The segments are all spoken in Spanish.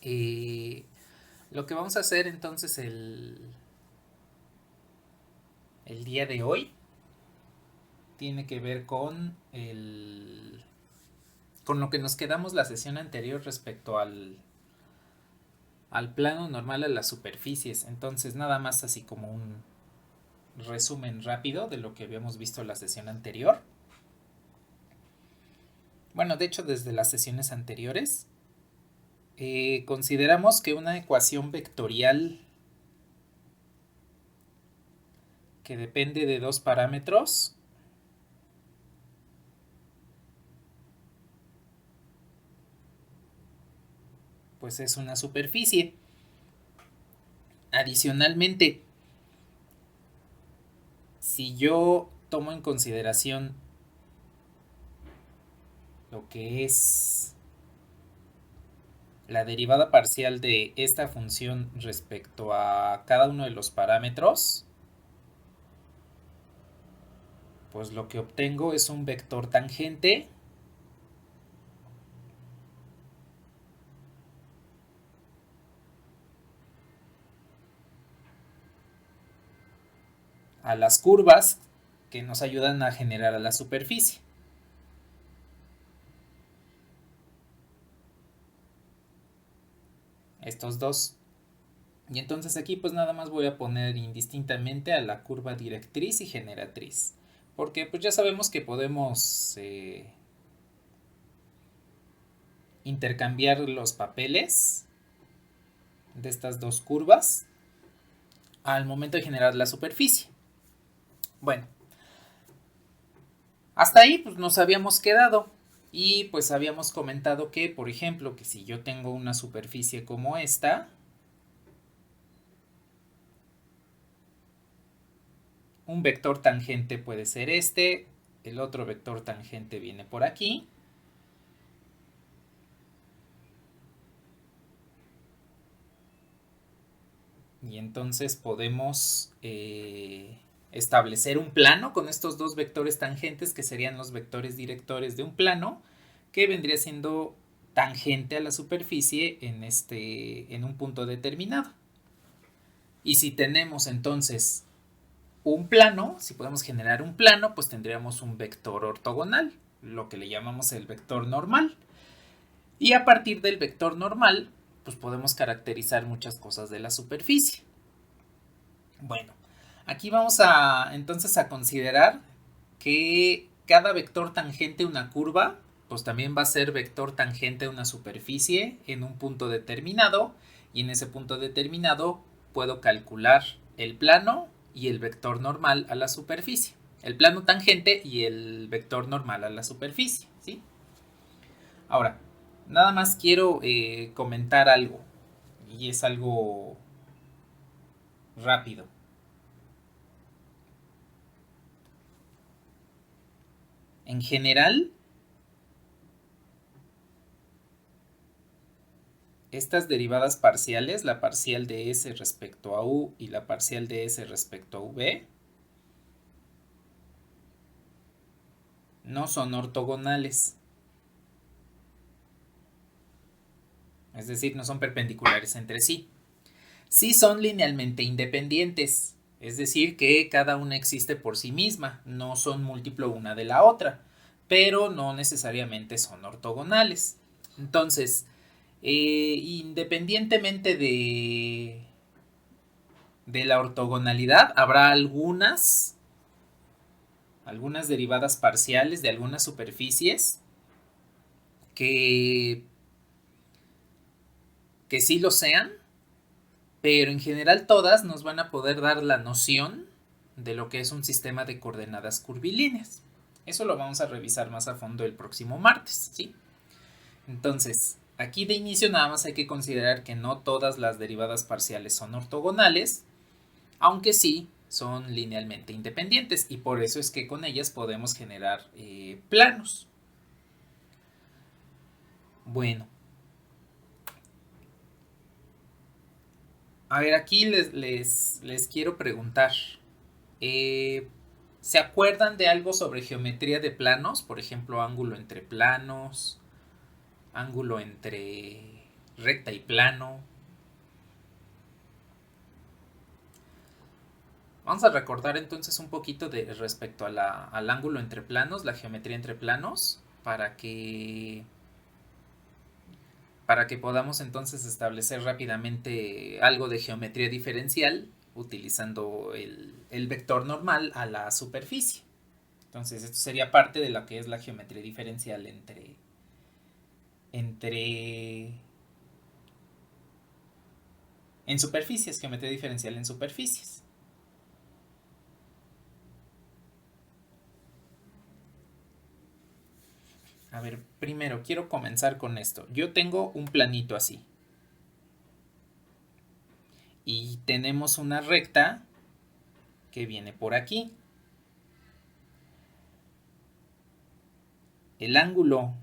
Eh, lo que vamos a hacer entonces el día de hoy tiene que ver con lo que nos quedamos la sesión anterior respecto al plano normal, a las superficies. Entonces nada más así como un resumen rápido de lo que habíamos visto la sesión anterior. Bueno, de hecho desde las sesiones anteriores consideramos que una ecuación vectorial que depende de dos parámetros pues es una superficie. Adicionalmente, si yo tomo en consideración lo que es la derivada parcial de esta función respecto a cada uno de los parámetros, pues lo que obtengo es un vector tangente a las curvas que nos ayudan a generar a la superficie. Estos dos. Y entonces aquí pues nada más voy a poner indistintamente a la curva directriz y generatriz. Porque pues ya sabemos que podemos intercambiar los papeles de estas dos curvas al momento de generar la superficie. Bueno, hasta ahí pues nos habíamos quedado y pues habíamos comentado que, por ejemplo, que si yo tengo una superficie como esta, un vector tangente puede ser este, el otro vector tangente viene por aquí. Y entonces podemos establecer un plano con estos dos vectores tangentes que serían los vectores directores de un plano que vendría siendo tangente a la superficie en un punto determinado. Y si tenemos entonces un plano, si podemos generar un plano, pues tendríamos un vector ortogonal, lo que le llamamos el vector normal. Y a partir del vector normal, pues podemos caracterizar muchas cosas de la superficie. Bueno, aquí vamos a entonces a considerar que cada vector tangente a una curva, pues también va a ser vector tangente a una superficie en un punto determinado, y en ese punto determinado puedo calcular el plano y el vector normal a la superficie. El plano tangente y el vector normal a la superficie, ¿sí? Ahora, nada más quiero comentar algo, y es algo rápido. En general, estas derivadas parciales, la parcial de s respecto a u y la parcial de s respecto a v, no son ortogonales. Es decir, no son perpendiculares entre sí. Sí son linealmente independientes. Es decir, que cada una existe por sí misma. No son múltiplo una de la otra. Pero no necesariamente son ortogonales. Entonces, independientemente de la ortogonalidad, habrá algunas derivadas parciales de algunas superficies que, que sí lo sean, pero en general todas nos van a poder dar la noción de lo que es un sistema de coordenadas curvilíneas. Eso lo vamos a revisar más a fondo el próximo martes, ¿sí? Entonces, aquí de inicio nada más hay que considerar que no todas las derivadas parciales son ortogonales, aunque sí son linealmente independientes, y por eso es que con ellas podemos generar planos. Bueno, a ver, aquí les quiero preguntar, eh, ¿se acuerdan de algo sobre geometría de planos? Por ejemplo, ángulo entre planos, ángulo entre recta y plano. Vamos a recordar entonces un poquito de respecto a al ángulo entre planos, la geometría entre planos, para que podamos entonces establecer rápidamente algo de geometría diferencial utilizando el vector normal a la superficie. Entonces esto sería parte de lo que es la geometría diferencial en superficies, geometría diferencial en superficies. A ver, primero quiero comenzar con esto. Yo tengo un planito así. Y tenemos una recta que viene por aquí. El ángulo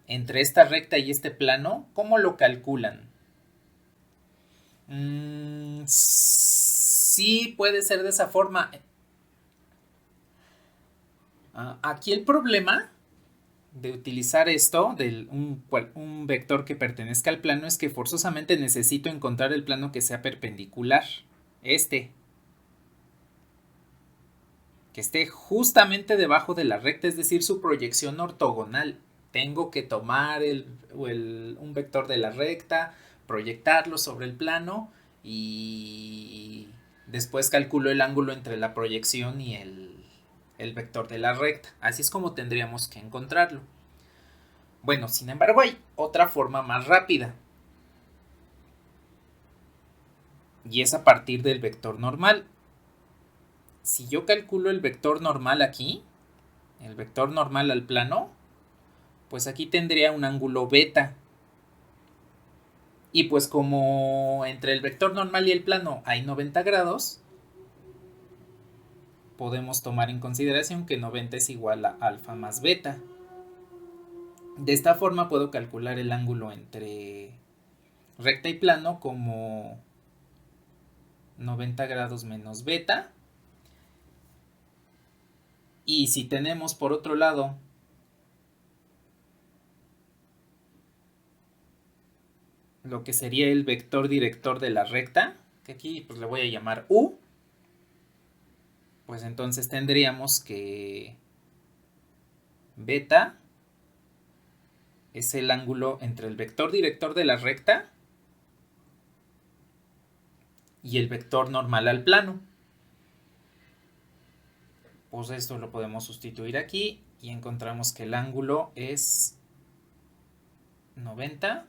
entre esta recta y este plano, ¿cómo lo calculan? Sí, puede ser de esa forma. Aquí el problema de utilizar esto, un vector que pertenezca al plano, es que forzosamente necesito encontrar el plano que sea perpendicular. Que esté justamente debajo de la recta, es decir, su proyección ortogonal. Tengo que tomar un vector de la recta, proyectarlo sobre el plano y después calculo el ángulo entre la proyección y el vector de la recta. Así es como tendríamos que encontrarlo. Bueno, sin embargo, hay otra forma más rápida. Y es a partir del vector normal. Si yo calculo el vector normal aquí, el vector normal al plano, pues aquí tendría un ángulo beta. Y pues como entre el vector normal y el plano hay 90 grados, podemos tomar en consideración que 90 es igual a alfa más beta. De esta forma puedo calcular el ángulo entre recta y plano como 90 grados menos beta. Y si tenemos por otro lado lo que sería el vector director de la recta, que aquí pues le voy a llamar U, pues entonces tendríamos que beta es el ángulo entre el vector director de la recta y el vector normal al plano. Pues esto lo podemos sustituir aquí y encontramos que el ángulo es 90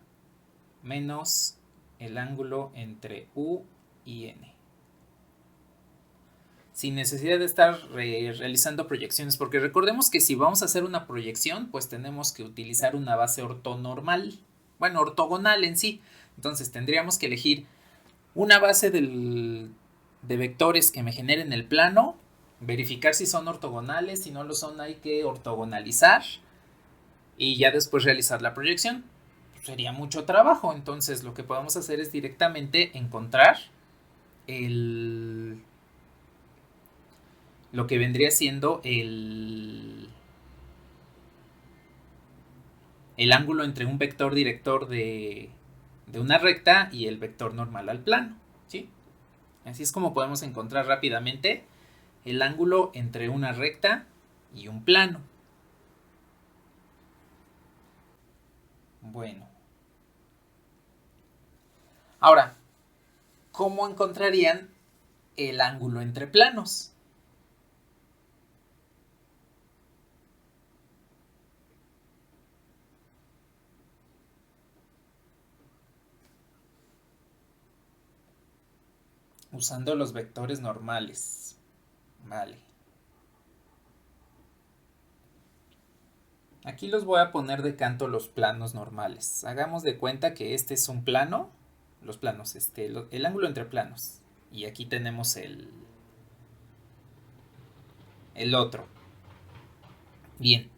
menos el ángulo entre U y N. Sin necesidad de estar realizando proyecciones, porque recordemos que si vamos a hacer una proyección, pues tenemos que utilizar una base ortonormal, bueno, ortogonal en sí. Entonces tendríamos que elegir una base de vectores que me generen el plano, verificar si son ortogonales, si no lo son hay que ortogonalizar y ya después realizar la proyección. Sería mucho trabajo, entonces lo que podemos hacer es directamente encontrar lo que vendría siendo el ángulo entre un vector director de una recta y el vector normal al plano, ¿sí? Así es como podemos encontrar rápidamente el ángulo entre una recta y un plano. Bueno. Ahora, ¿cómo encontrarían el ángulo entre planos? Usando los vectores normales. Vale. Aquí los voy a poner de canto los planos normales. Hagamos de cuenta que este es un plano. Los planos, el ángulo entre planos. Y aquí tenemos el otro. Bien.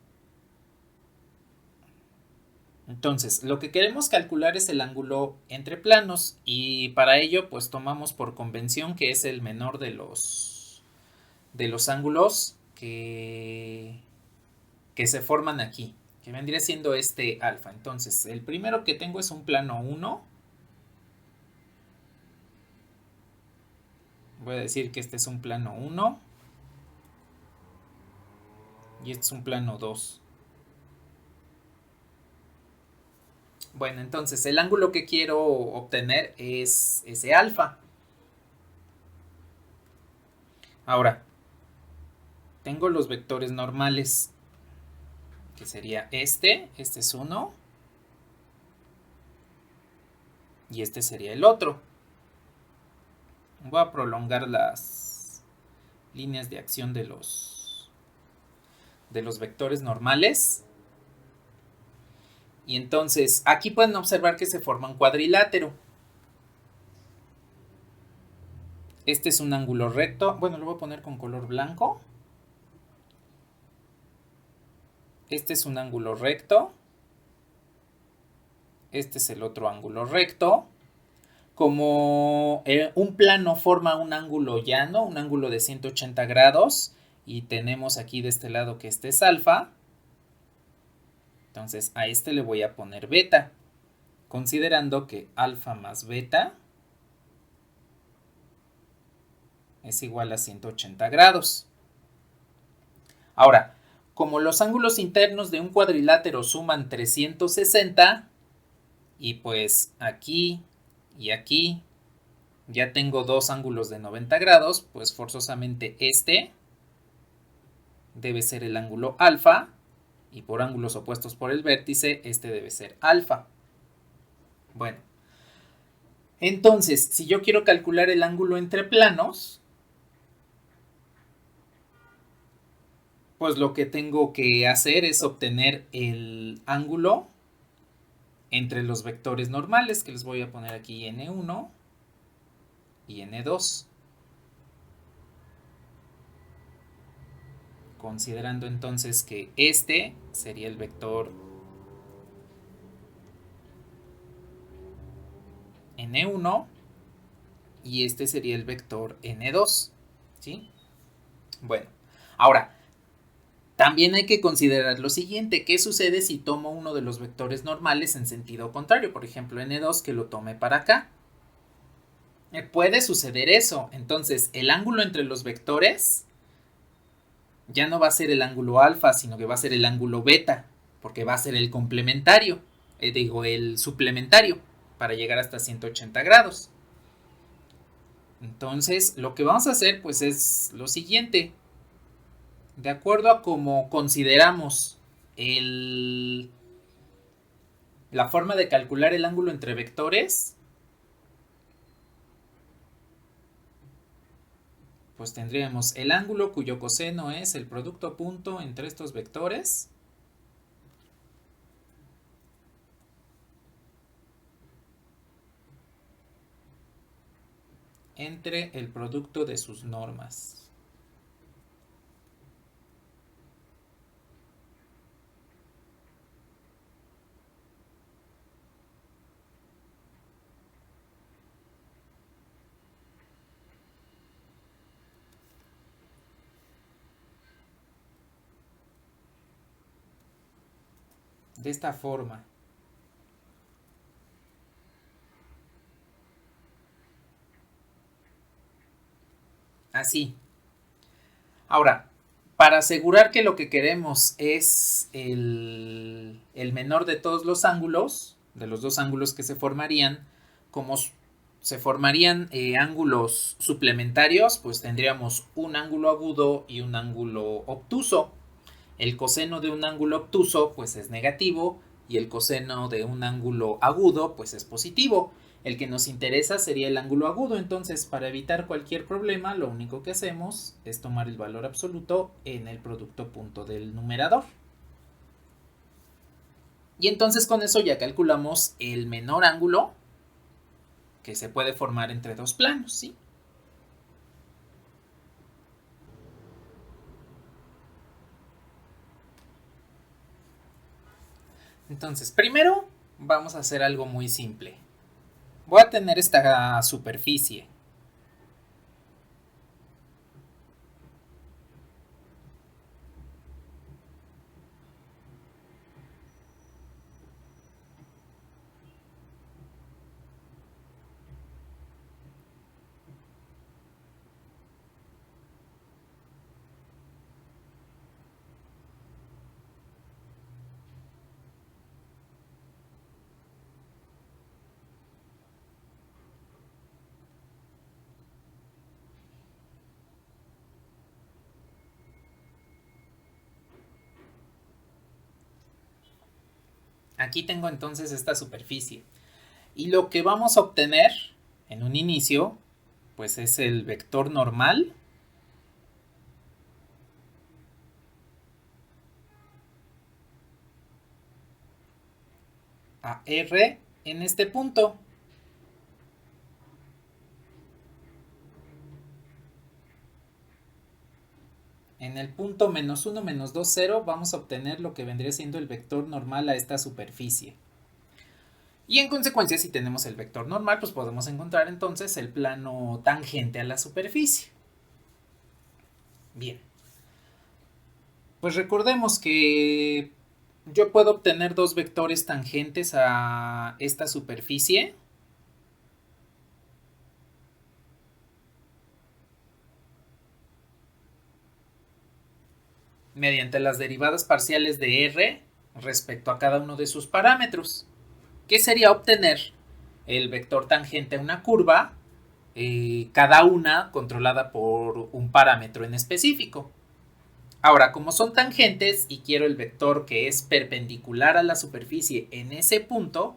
Entonces, lo que queremos calcular es el ángulo entre planos y para ello pues tomamos por convención que es el menor de los ángulos que se forman aquí. que vendría siendo este alfa. Entonces, el primero que tengo es un plano 1. Voy a decir que este es un plano 1 y este es un plano 2. Bueno, entonces el ángulo que quiero obtener es ese alfa. Ahora, tengo los vectores normales, que sería este es 1 y este sería el otro. Voy a prolongar las líneas de acción de los vectores normales. Y entonces aquí pueden observar que se forma un cuadrilátero. Este es un ángulo recto. Bueno, lo voy a poner con color blanco. Este es un ángulo recto. Este es el otro ángulo recto. Como un plano forma un ángulo llano, un ángulo de 180 grados, y tenemos aquí de este lado que este es alfa, entonces a este le voy a poner beta, considerando que alfa más beta es igual a 180 grados. Ahora, como los ángulos internos de un cuadrilátero suman 360, y pues aquí y aquí ya tengo dos ángulos de 90 grados, pues forzosamente este debe ser el ángulo alfa, y por ángulos opuestos por el vértice, este debe ser alfa. Bueno, entonces, si yo quiero calcular el ángulo entre planos, pues lo que tengo que hacer es obtener el ángulo entre los vectores normales, que les voy a poner aquí n1 y n2. Considerando entonces que este sería el vector n1 y este sería el vector n2, ¿sí? Bueno, ahora, también hay que considerar lo siguiente: ¿qué sucede si tomo uno de los vectores normales en sentido contrario? Por ejemplo, n2, que lo tome para acá. Puede suceder eso. Entonces, el ángulo entre los vectores ya no va a ser el ángulo alfa, sino que va a ser el ángulo beta, porque va a ser el complementario, el suplementario, para llegar hasta 180 grados. Entonces, lo que vamos a hacer pues es lo siguiente. De acuerdo a cómo consideramos la forma de calcular el ángulo entre vectores, pues tendríamos el ángulo cuyo coseno es el producto punto entre estos vectores entre el producto de sus normas. De esta forma. Así. Ahora, para asegurar que lo que queremos es el menor de todos los ángulos, de los dos ángulos que se formarían, como se formarían ángulos suplementarios, pues tendríamos un ángulo agudo y un ángulo obtuso. El coseno de un ángulo obtuso pues es negativo y el coseno de un ángulo agudo pues es positivo. El que nos interesa sería el ángulo agudo, entonces para evitar cualquier problema lo único que hacemos es tomar el valor absoluto en el producto punto del numerador. Y entonces con eso ya calculamos el menor ángulo que se puede formar entre dos planos, ¿sí? Entonces, primero vamos a hacer algo muy simple. Voy a tener esta superficie. Aquí tengo entonces esta superficie. Y lo que vamos a obtener en un inicio, pues es el vector normal a R en este punto. En el punto menos 1, menos 2, 0, vamos a obtener lo que vendría siendo el vector normal a esta superficie. Y en consecuencia, si tenemos el vector normal, pues podemos encontrar entonces el plano tangente a la superficie. Bien. Pues recordemos que yo puedo obtener dos vectores tangentes a esta superficie. Mediante las derivadas parciales de R respecto a cada uno de sus parámetros, que sería obtener el vector tangente a una curva, cada una controlada por un parámetro en específico. Ahora, como son tangentes y quiero el vector que es perpendicular a la superficie en ese punto,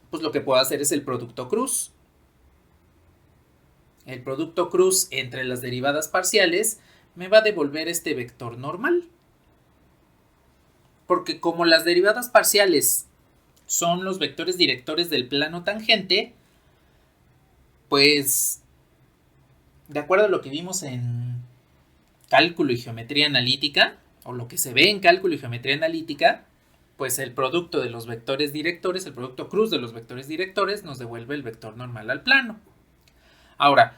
pues lo que puedo hacer es el producto cruz. El producto cruz entre las derivadas parciales me va a devolver este vector normal. Porque como las derivadas parciales son los vectores directores del plano tangente, pues de acuerdo a lo que vimos en cálculo y geometría analítica, o lo que se ve en cálculo y geometría analítica, pues el producto de los vectores directores, el producto cruz de los vectores directores, nos devuelve el vector normal al plano. Ahora,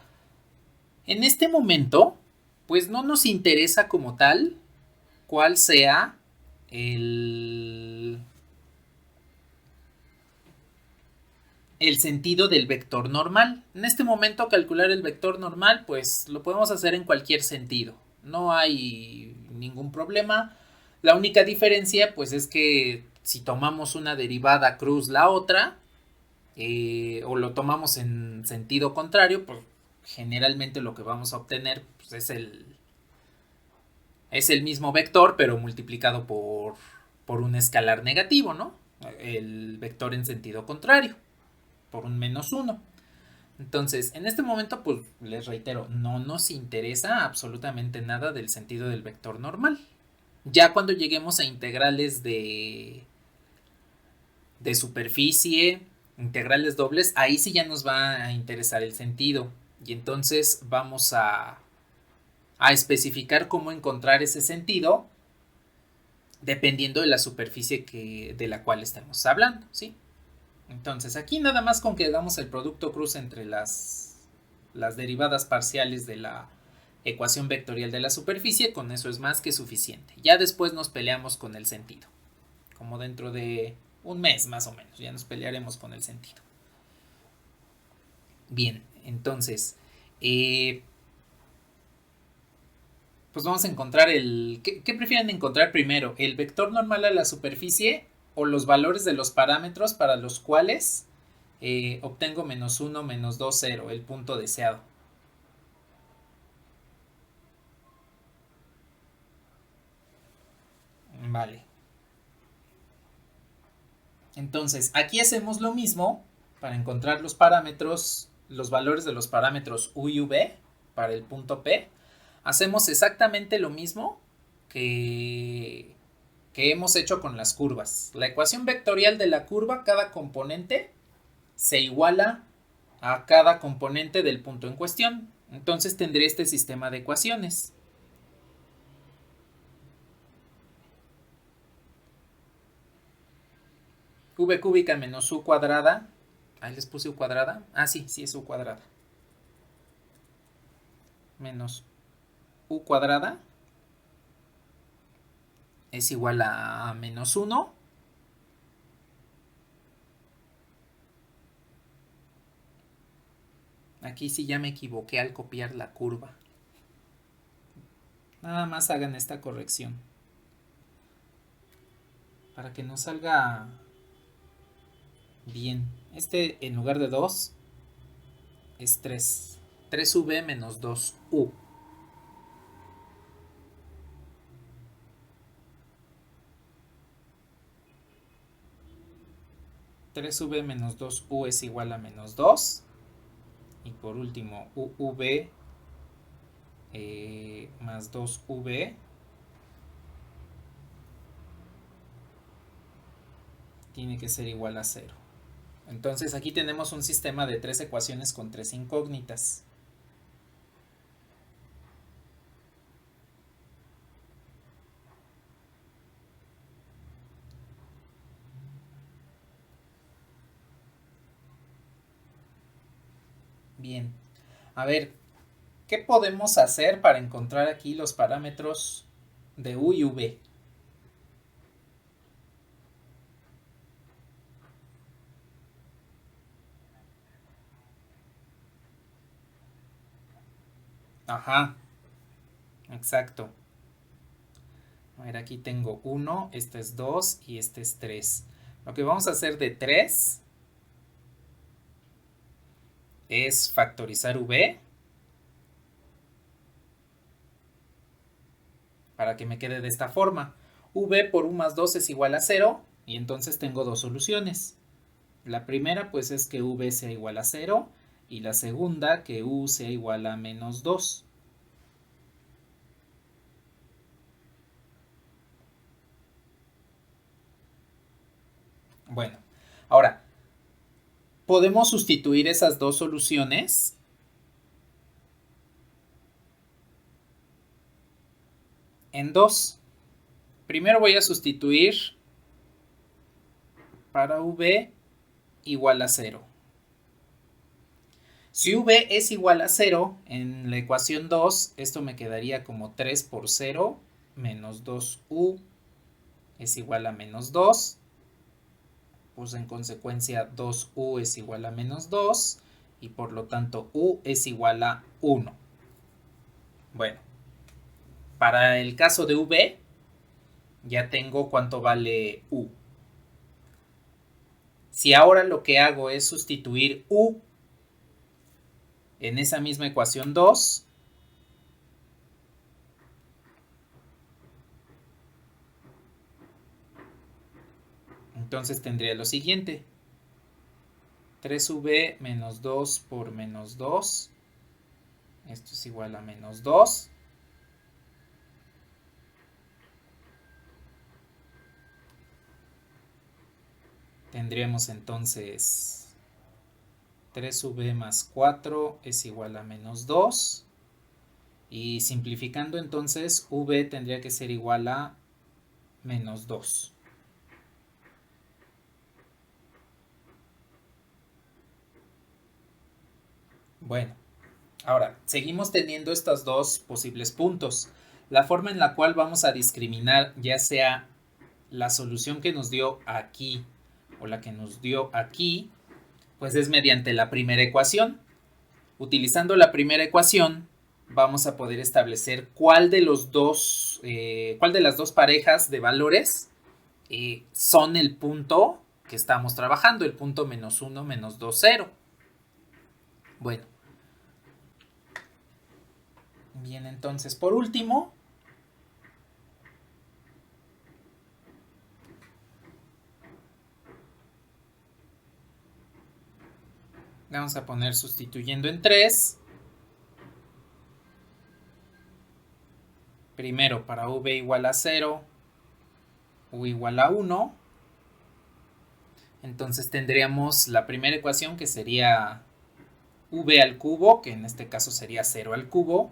en este momento, pues no nos interesa como tal cuál sea el sentido del vector normal. En este momento calcular el vector normal pues lo podemos hacer en cualquier sentido. No hay ningún problema. La única diferencia pues es que si tomamos una derivada cruz la otra o lo tomamos en sentido contrario, pues generalmente lo que vamos a obtener pues, es el mismo vector pero multiplicado por un escalar negativo, ¿no? El vector en sentido contrario por un menos 1. Entonces, en este momento, pues les reitero, no nos interesa absolutamente nada del sentido del vector normal. Ya cuando lleguemos a integrales de superficie, integrales dobles, ahí sí ya nos va a interesar el sentido. Y entonces vamos a especificar cómo encontrar ese sentido dependiendo de la superficie de la cual estamos hablando, ¿sí? Entonces aquí nada más con que damos el producto cruz entre las derivadas parciales de la ecuación vectorial de la superficie, con eso es más que suficiente. Ya después nos peleamos con el sentido. Como dentro de un mes más o menos, ya nos pelearemos con el sentido. Bien, entonces, pues vamos a encontrar ¿Qué prefieren encontrar primero? ¿El vector normal a la superficie o los valores de los parámetros para los cuales obtengo menos 1, menos 2, 0, el punto deseado? Vale. Entonces, aquí hacemos lo mismo para encontrar los parámetros, los valores de los parámetros u y v para el punto P. Hacemos exactamente lo mismo que, que hemos hecho con las curvas. La ecuación vectorial de la curva, cada componente se iguala a cada componente del punto en cuestión. Entonces tendré este sistema de ecuaciones. V cúbica menos u cuadrada. Ahí les puse u cuadrada. Ah, sí, sí es u cuadrada. Menos u cuadrada es igual a menos 1. Aquí sí ya me equivoqué al copiar la curva. Nada más hagan esta corrección. Para que nos salga bien. Este en lugar de 2 es 3. 3v menos 2u. 3v menos 2u es igual a menos 2. Y por último, uv más 2v tiene que ser igual a 0. Entonces aquí tenemos un sistema de 3 ecuaciones con 3 incógnitas. Bien, a ver, ¿qué podemos hacer para encontrar aquí los parámetros de u y v? Ajá, exacto. A ver, aquí tengo 1, este es 2 y este es 3. Lo que vamos a hacer de 3 es factorizar v para que me quede de esta forma. V por u más 2 es igual a 0 y entonces tengo dos soluciones. La primera pues es que v sea igual a 0 y la segunda que u sea igual a menos 2. Bueno, ahora, podemos sustituir esas dos soluciones en 2. Primero voy a sustituir para v igual a 0. Si v es igual a 0, en la ecuación 2, esto me quedaría como 3 por 0 menos 2u es igual a menos 2. Pues en consecuencia 2u es igual a menos 2 y por lo tanto u es igual a 1. Bueno, para el caso de v, ya tengo cuánto vale u. Si ahora lo que hago es sustituir u en esa misma ecuación 2, entonces tendría lo siguiente. 3v menos 2 por menos 2. Esto es igual a menos 2. Tendríamos entonces 3v más 4 es igual a menos 2. Y simplificando entonces, v tendría que ser igual a menos 2. Bueno, ahora, seguimos teniendo estos dos posibles puntos. La forma en la cual vamos a discriminar ya sea la solución que nos dio aquí o la que nos dio aquí, pues es mediante la primera ecuación. Utilizando la primera ecuación, vamos a poder establecer cuál de las dos parejas de valores son el punto que estamos trabajando, el punto menos 1, menos 2, 0. Bueno. Bien, entonces, por último, vamos a poner sustituyendo en 3. Primero para v igual a 0, u igual a 1. Entonces tendríamos la primera ecuación que sería v al cubo, que en este caso sería 0 al cubo,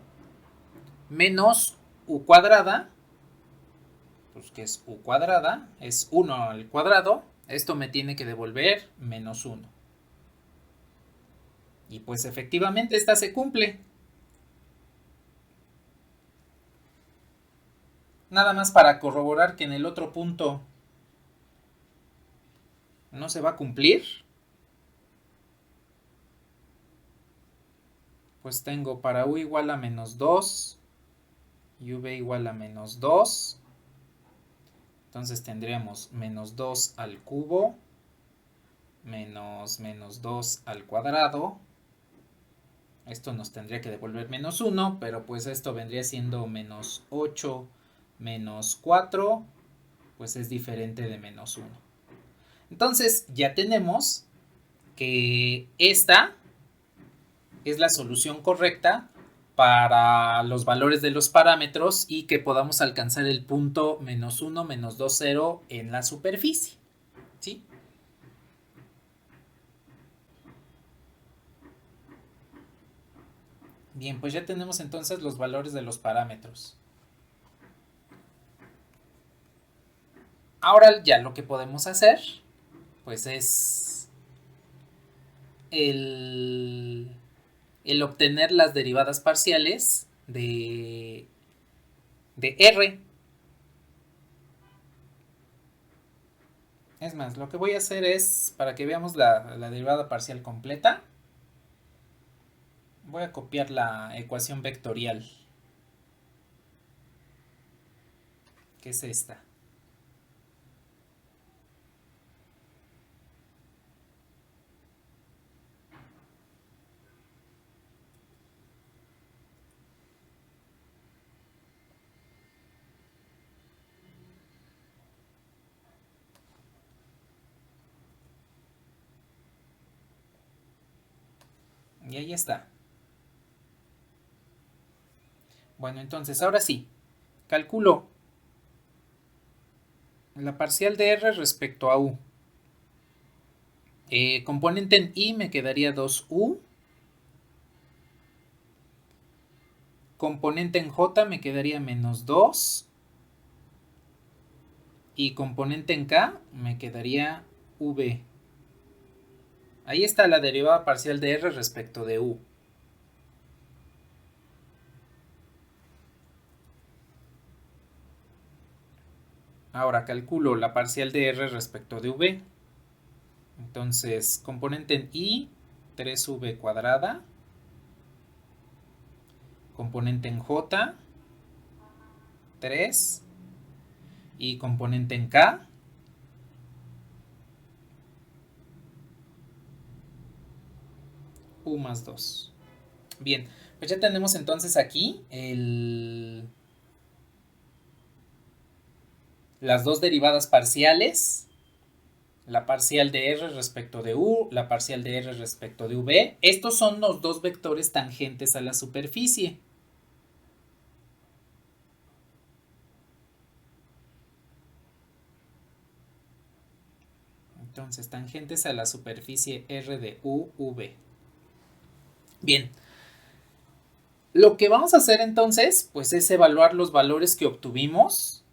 menos u cuadrada, pues que es u cuadrada, es 1 al cuadrado. Esto me tiene que devolver menos 1. Y pues efectivamente esta se cumple. Nada más para corroborar que en el otro punto no se va a cumplir. Pues tengo para u igual a menos 2 y v igual a menos 2. Entonces tendríamos menos 2 al cubo menos menos 2 al cuadrado. Esto nos tendría que devolver menos 1, pero pues esto vendría siendo menos 8 menos 4, pues es diferente de menos 1. Entonces ya tenemos que esta es la solución correcta para los valores de los parámetros y que podamos alcanzar el punto -1, -2, 0 en la superficie. ¿Sí? Bien, pues ya tenemos entonces los valores de los parámetros. Ahora ya lo que podemos hacer, pues es el obtener las derivadas parciales de R. Es más, lo que voy a hacer es, para que veamos la derivada parcial completa, voy a copiar la ecuación vectorial, que es esta. Y ahí está. Bueno, entonces ahora sí, calculo la parcial de R respecto a U. Componente en I me quedaría 2U. Componente en J me quedaría -2. Y componente en K me quedaría V. Ahí está la derivada parcial de R respecto de U. Ahora calculo la parcial de R respecto de V. Entonces, componente en I, 3V cuadrada. Componente en J, 3. Y componente en K, U más 2. Bien, pues ya tenemos entonces aquí las dos derivadas parciales. La parcial de R respecto de U, la parcial de R respecto de V. Estos son los dos vectores tangentes a la superficie. Entonces, tangentes a la superficie R de U, V. Bien. Lo que vamos a hacer entonces, pues es evaluar los valores que obtuvimos.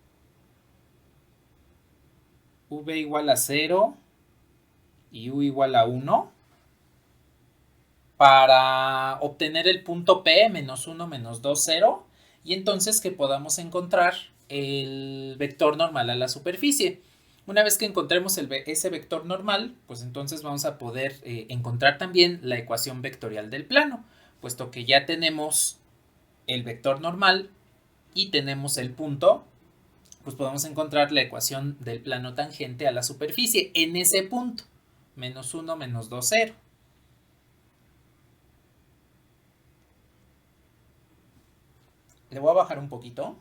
V igual a 0 y U igual a 1. Para obtener el punto P, -1, -2, 0. Y entonces que podamos encontrar el vector normal a la superficie. Una vez que encontremos ese vector normal, pues entonces vamos a poder encontrar también la ecuación vectorial del plano, puesto que ya tenemos el vector normal y tenemos el punto, pues podemos encontrar la ecuación del plano tangente a la superficie en ese punto, -1, -2, 0. Le voy a bajar un poquito.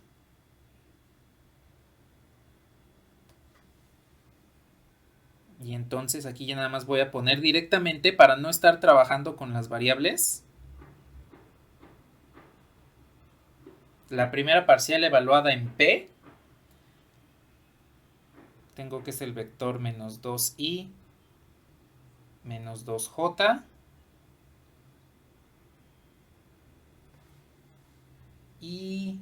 Y entonces aquí ya nada más voy a poner directamente, para no estar trabajando con las variables, la primera parcial evaluada en P. Tengo que es el vector -2i -2j. Y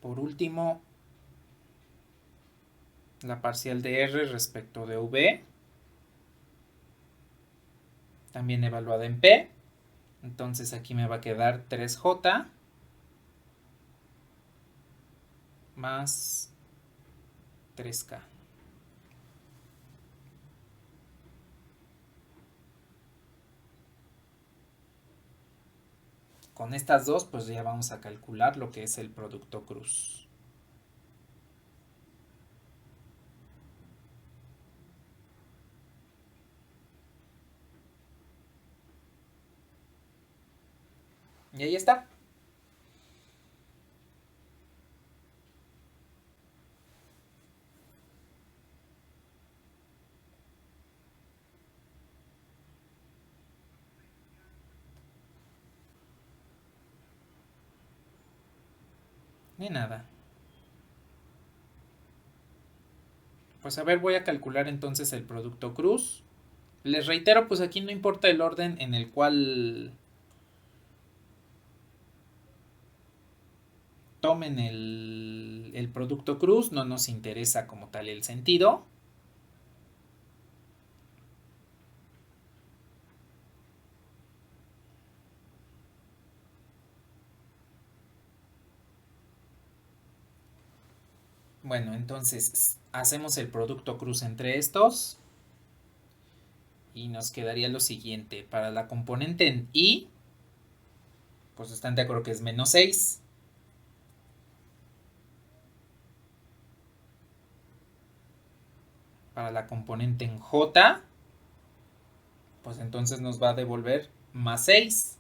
por último, la parcial de R respecto de V, también evaluada en P. Entonces aquí me va a quedar 3J más 3K. Con estas dos, pues ya vamos a calcular lo que es el producto cruz. Y ahí está. Ni nada. Pues a ver, voy a calcular entonces el producto cruz. Les reitero, pues aquí no importa el orden en el cual tomen el producto cruz, no nos interesa como tal el sentido. Bueno, entonces hacemos el producto cruz entre estos y nos quedaría lo siguiente. Para la componente en I, pues están de acuerdo que es menos 6. Para la componente en J, pues entonces nos va a devolver más 6.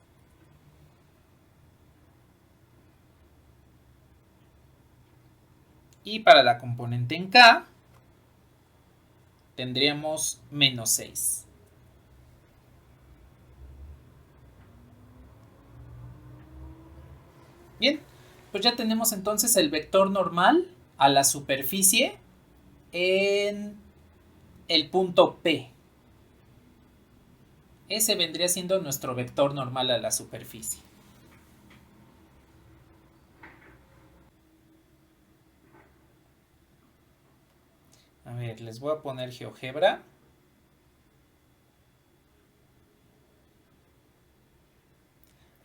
Y para la componente en K, tendríamos menos 6. Bien, pues ya tenemos entonces el vector normal a la superficie en el punto P. Ese vendría siendo nuestro vector normal a la superficie. A ver, les voy a poner GeoGebra.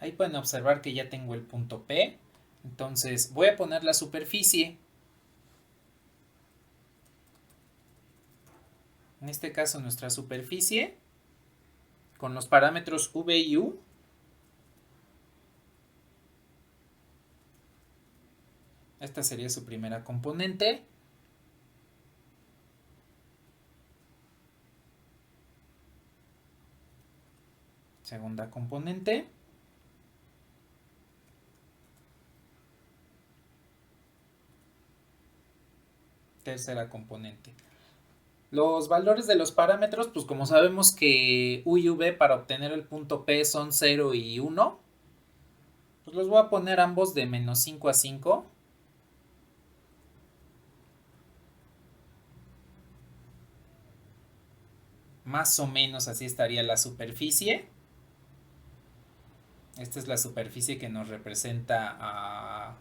Ahí pueden observar que ya tengo el punto P. Entonces voy a poner la superficie. En este caso nuestra superficie con los parámetros V y U. Esta sería su primera componente. Segunda componente. Tercera componente. Los valores de los parámetros, pues como sabemos que U y V para obtener el punto P son 0 y 1, pues los voy a poner ambos de menos 5 a 5. Más o menos así estaría la superficie. Esta es la superficie que nos representa a...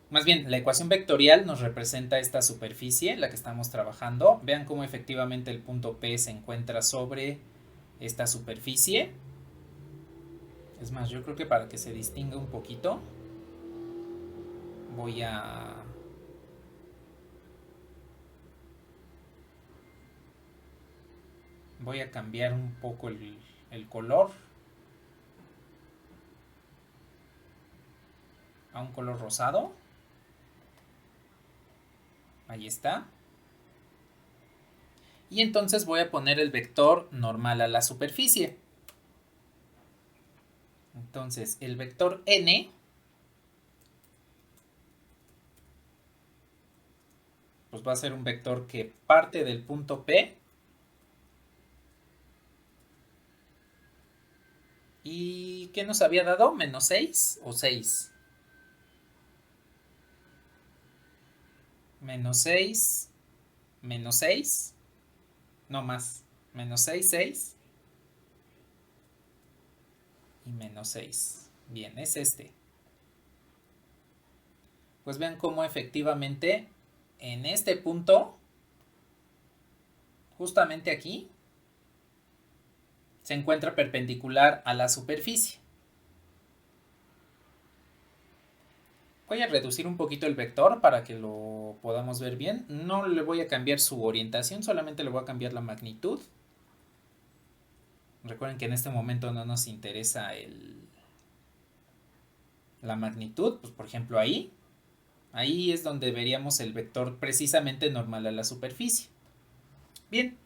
Más bien, la ecuación vectorial nos representa esta superficie, la que estamos trabajando. Vean cómo efectivamente el punto P se encuentra sobre esta superficie. Es más, yo creo que para que se distinga un poquito, voy a... cambiar un poco el color a un color rosado. Ahí está. Y entonces voy a poner el vector normal a la superficie. Entonces el vector n pues va a ser un vector que parte del punto P y ¿qué nos había dado? ¿Menos 6 o 6? Menos 6, menos 6, no más, menos 6, 6 y menos 6. Bien, es este. Pues vean cómo efectivamente en este punto, justamente aquí, se encuentra perpendicular a la superficie. Voy a reducir un poquito el vector para que lo podamos ver bien. No le voy a cambiar su orientación, solamente le voy a cambiar la magnitud. Recuerden que en este momento no nos interesa la magnitud, pues por ejemplo ahí. Ahí es donde veríamos el vector precisamente normal a la superficie. Bien.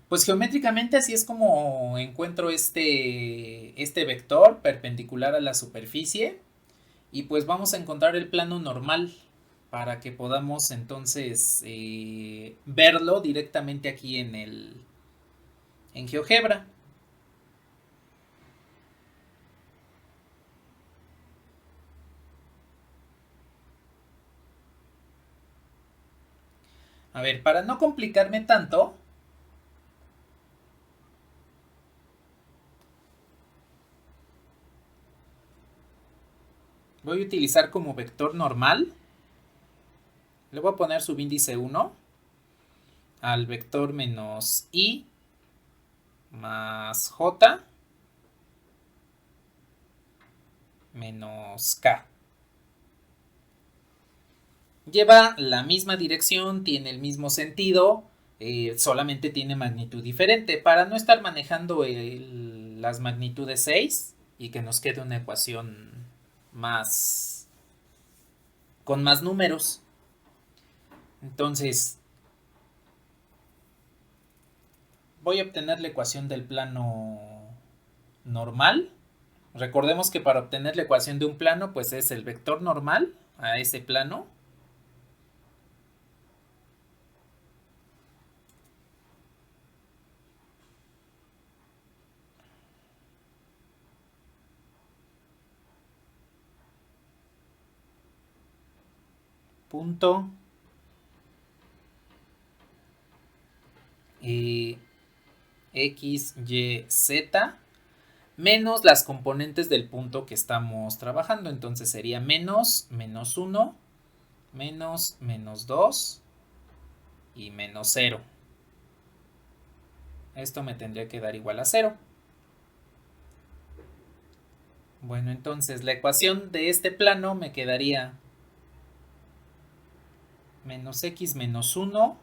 Pues geométricamente así es como encuentro este vector perpendicular a la superficie. Y pues vamos a encontrar el plano normal para que podamos entonces verlo directamente aquí en GeoGebra. A ver, para no complicarme tanto, voy a utilizar como vector normal, le voy a poner subíndice 1 al vector menos i más j menos k. Lleva la misma dirección, tiene el mismo sentido, solamente tiene magnitud diferente. Para no estar manejando las magnitudes 6 y que nos quede una ecuación más con más números. Entonces, voy a obtener la ecuación del plano normal. Recordemos que para obtener la ecuación de un plano, pues es el vector normal a ese plano. Punto x, y, z menos las componentes del punto que estamos trabajando. Entonces sería menos, menos 1, menos, menos 2 y menos 0. Esto me tendría que dar igual a 0. Bueno, entonces la ecuación de este plano me quedaría menos x menos 1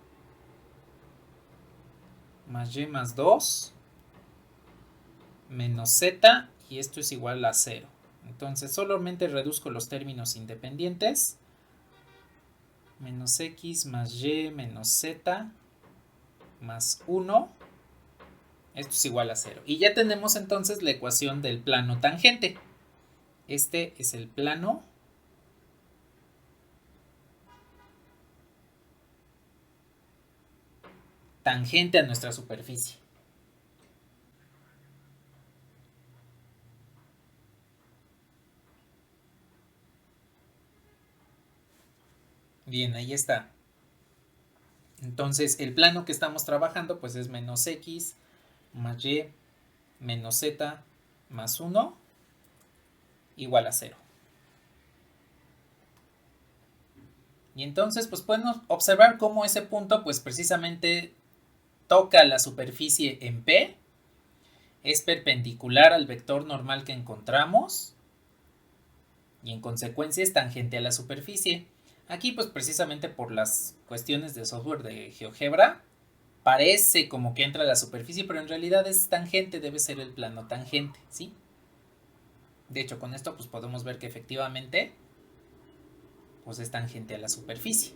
más y más 2 menos z, y esto es igual a 0. Entonces solamente reduzco los términos independientes. Menos x más y menos z más 1. Esto es igual a 0. Y ya tenemos entonces la ecuación del plano tangente. Este es el plano tangente a nuestra superficie. Bien, ahí está. Entonces el plano que estamos trabajando pues es menos x más y menos z más 1 igual a 0. Y entonces pues podemos observar cómo ese punto pues precisamente toca la superficie en P, es perpendicular al vector normal que encontramos y en consecuencia es tangente a la superficie. Aquí pues precisamente por las cuestiones de software de GeoGebra parece como que entra a la superficie, pero en realidad es tangente, debe ser el plano tangente, ¿sí? De hecho, con esto pues podemos ver que efectivamente pues es tangente a la superficie.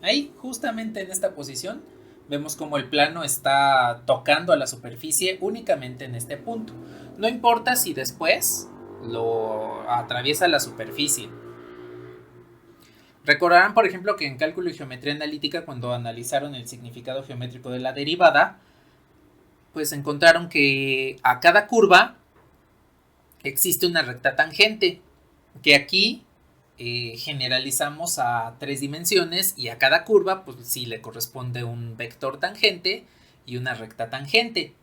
Ahí, justamente en esta posición, vemos como el plano está tocando a la superficie únicamente en este punto. No importa si después lo atraviesa la superficie. Recordarán, por ejemplo, que en cálculo y geometría analítica, cuando analizaron el significado geométrico de la derivada, pues encontraron que a cada curva existe una recta tangente, que aquí generalizamos a 3 dimensiones y a cada curva pues sí le corresponde un vector tangente y una recta tangente.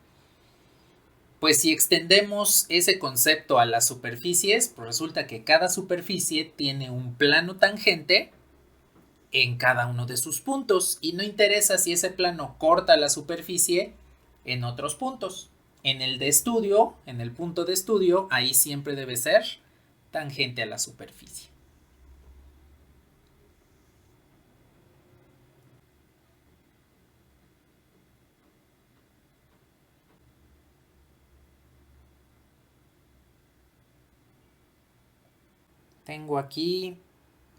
Pues si extendemos ese concepto a las superficies, pues resulta que cada superficie tiene un plano tangente en cada uno de sus puntos y no interesa si ese plano corta la superficie en otros puntos. En el de estudio, en el punto de estudio, ahí siempre debe ser tangente a la superficie. Tengo aquí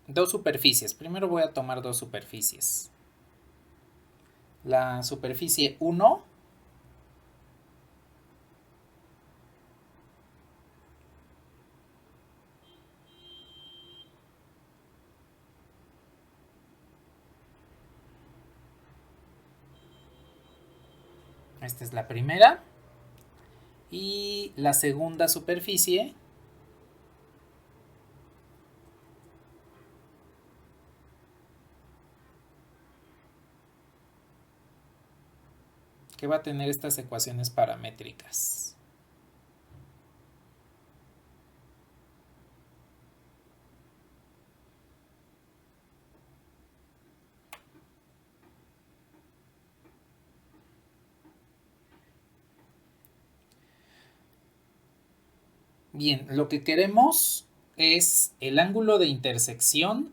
dos superficies. Primero voy a tomar dos superficies. La superficie 1 esta es la primera. Y la segunda superficie que va a tener estas ecuaciones paramétricas. Bien, lo que queremos es el ángulo de intersección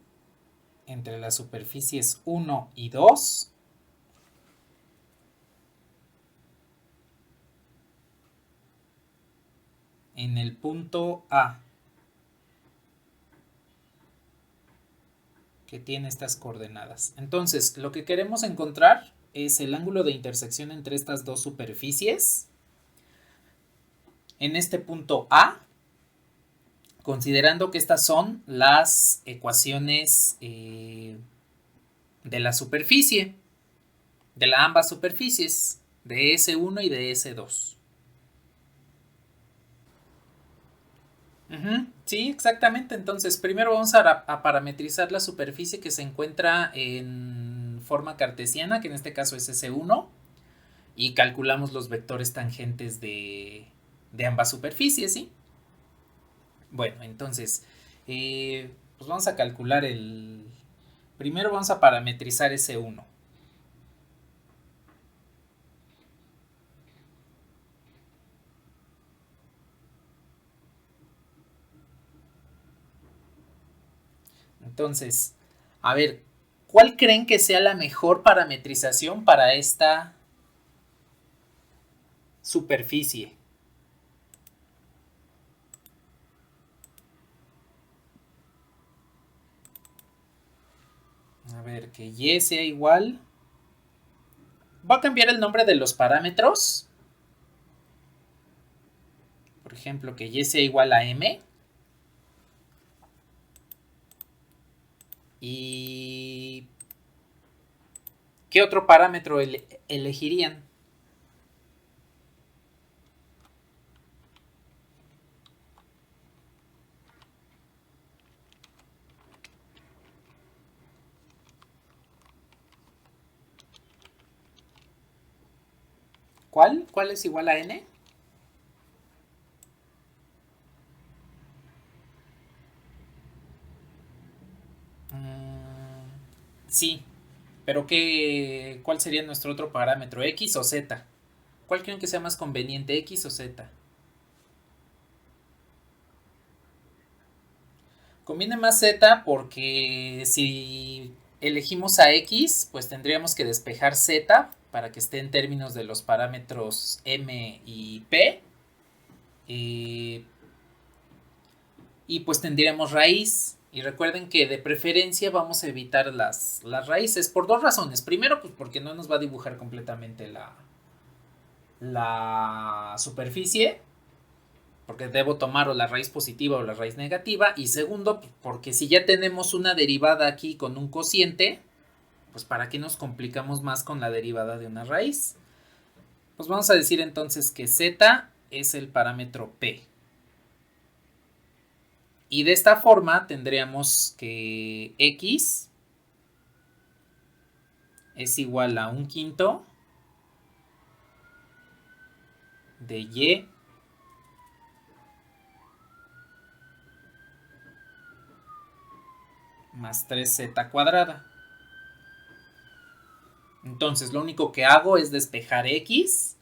entre las superficies 1 y 2 en el punto A, que tiene estas coordenadas. Entonces, lo que queremos encontrar es el ángulo de intersección entre estas dos superficies en este punto A, considerando que estas son las ecuaciones de la superficie, de ambas superficies, de S1 y de S2. Sí, exactamente. Entonces, primero vamos a parametrizar la superficie que se encuentra en forma cartesiana, que en este caso es S1, y calculamos los vectores tangentes de ambas superficies, ¿sí? Bueno, entonces, pues vamos a calcular el... Primero vamos a parametrizar S1. Entonces, a ver, ¿cuál creen que sea la mejor parametrización para esta superficie? A ver, que y sea igual. Voy a cambiar el nombre de los parámetros. Por ejemplo, que y sea igual a m. ¿Y qué otro parámetro elegirían? ¿Cuál? ¿Cuál es igual a n? Sí, pero ¿cuál sería nuestro otro parámetro? ¿X o Z? ¿Cuál creen que sea más conveniente, X o Z? Conviene más Z porque si elegimos a X, pues tendríamos que despejar Z para que esté en términos de los parámetros M y P. Y pues tendríamos raíz. Y recuerden que de preferencia vamos a evitar las raíces por dos razones. Primero, pues porque no nos va a dibujar completamente la superficie, porque debo tomar o la raíz positiva o la raíz negativa. Y segundo, pues porque si ya tenemos una derivada aquí con un cociente, pues para qué nos complicamos más con la derivada de una raíz. Pues vamos a decir entonces que z es el parámetro p. Y de esta forma tendríamos que x es igual a 1/5 de y más 3z cuadrada. Entonces lo único que hago es despejar x.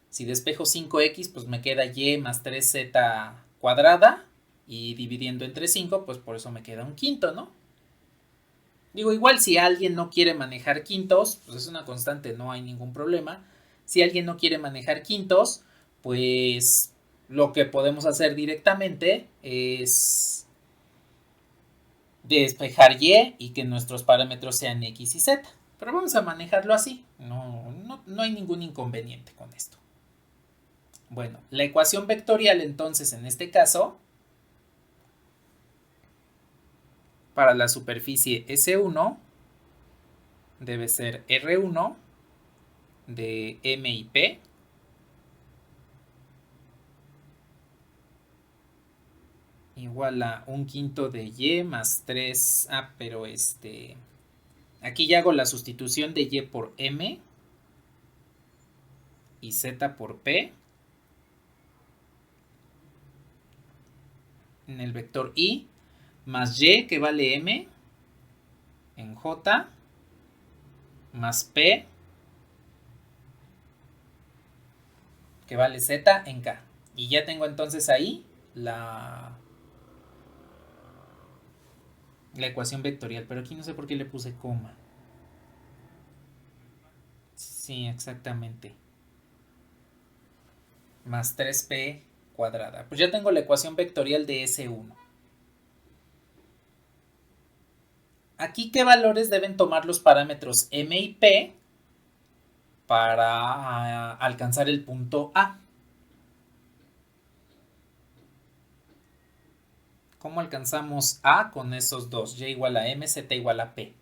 Si despejo 5x, pues me queda y más 3z cuadrada. Y dividiendo entre 5, pues por eso me queda 1/5, ¿no? Digo, igual si alguien no quiere manejar quintos, pues es una constante, no hay ningún problema. Si alguien no quiere manejar quintos, pues lo que podemos hacer directamente es despejar y que nuestros parámetros sean x y z. Pero vamos a manejarlo así, no hay ningún inconveniente con esto. Bueno, la ecuación vectorial entonces en este caso, para la superficie S1, debe ser R1 de M y P igual a 1/5 de y más 3. Pero aquí ya hago la sustitución de y por m. y z por p en el vector i, más y que vale m en j, más p que vale z en k. Y ya tengo entonces ahí la ecuación vectorial, pero aquí no sé por qué le puse coma. Sí, exactamente. Más 3p cuadrada. Pues ya tengo la ecuación vectorial de S1. Aquí, ¿qué valores deben tomar los parámetros m y p para alcanzar el punto A? ¿Cómo alcanzamos A con esos dos? Y igual a m, z igual a p.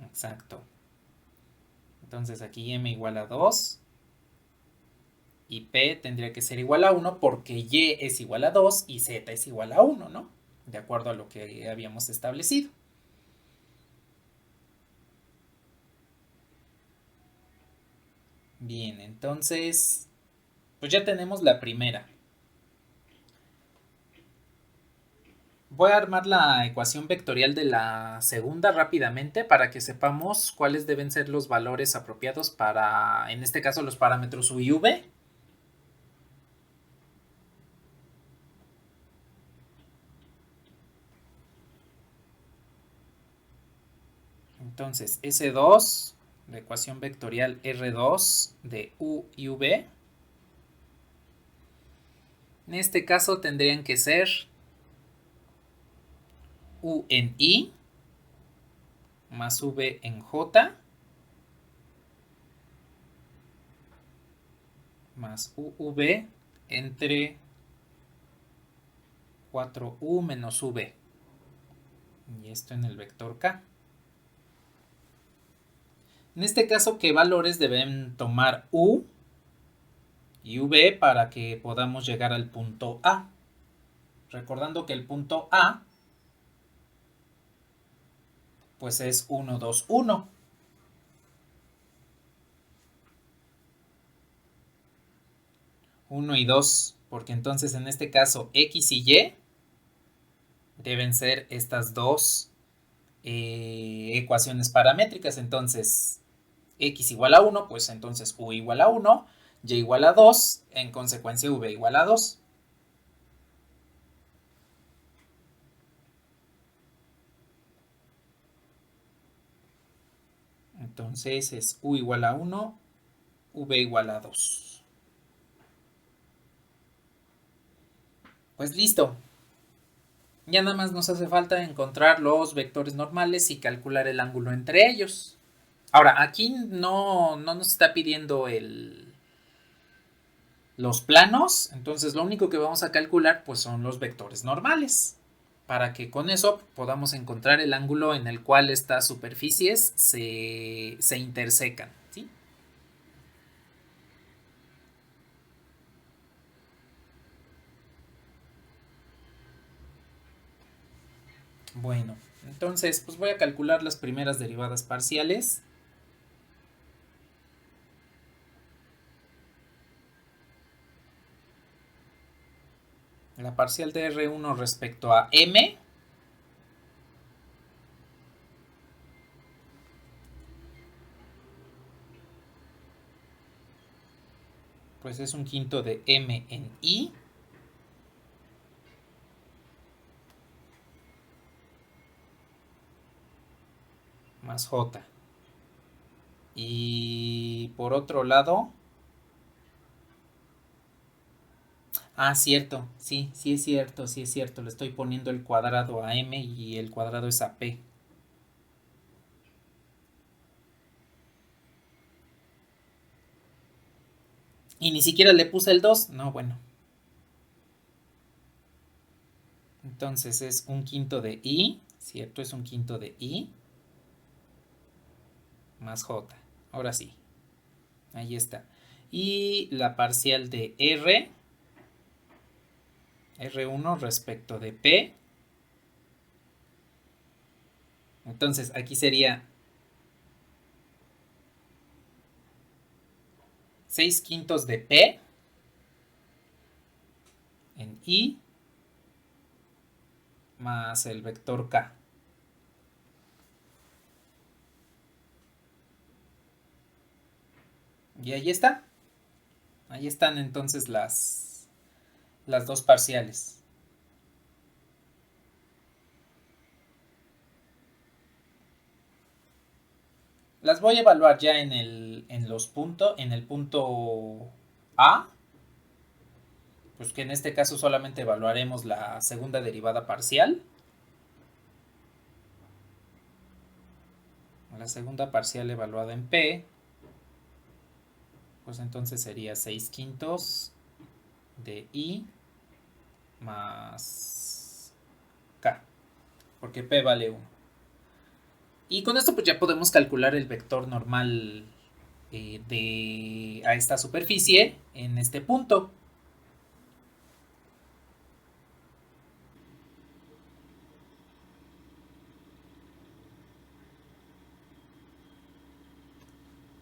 Exacto. Entonces aquí m igual a 2 y p tendría que ser igual a 1 porque y es igual a 2 y z es igual a 1, ¿no? De acuerdo a lo que habíamos establecido. Bien, entonces, pues ya tenemos la primera. Voy a armar la ecuación vectorial de la segunda rápidamente para que sepamos cuáles deben ser los valores apropiados para, en este caso, los parámetros u y v. Entonces, S2, la ecuación vectorial R2 de u y v. En este caso tendrían que ser u en i más v en j más uv entre 4u menos v. Y esto en el vector k. En este caso, ¿qué valores deben tomar u y v para que podamos llegar al punto A? Recordando que el punto A pues es 1, 2, 1. 1 y 2, porque entonces en este caso x y y deben ser estas dos ecuaciones paramétricas. Entonces x igual a 1, pues entonces u igual a 1, y igual a 2, en consecuencia v igual a 2. Entonces es u igual a 1, v igual a 2. Pues listo. Ya nada más nos hace falta encontrar los vectores normales y calcular el ángulo entre ellos. Ahora, aquí no nos está pidiendo los planos, entonces lo único que vamos a calcular pues son los vectores normales, para que con eso podamos encontrar el ángulo en el cual estas superficies se intersecan, ¿sí? Bueno, entonces pues voy a calcular las primeras derivadas parciales. La parcial de R1 respecto a M pues es un quinto de M en I más J. Y por otro lado, cierto, sí, sí es cierto, le estoy poniendo el cuadrado a M y el cuadrado es a P. Y ni siquiera le puse el 2, no, bueno. Entonces es un quinto de I, cierto, es un quinto de I más J. Ahora sí, ahí está. Y la parcial de R1 respecto de P Entonces aquí sería 6/5 de P en I más el vector K. Y ahí está. Ahí están entonces las dos parciales. Las voy a evaluar ya en el punto A, pues que en este caso solamente evaluaremos la segunda derivada parcial. La segunda parcial evaluada en P, pues entonces sería 6/5 de I más K, porque P vale 1. Y con esto pues ya podemos calcular el vector normal a esta superficie en este punto.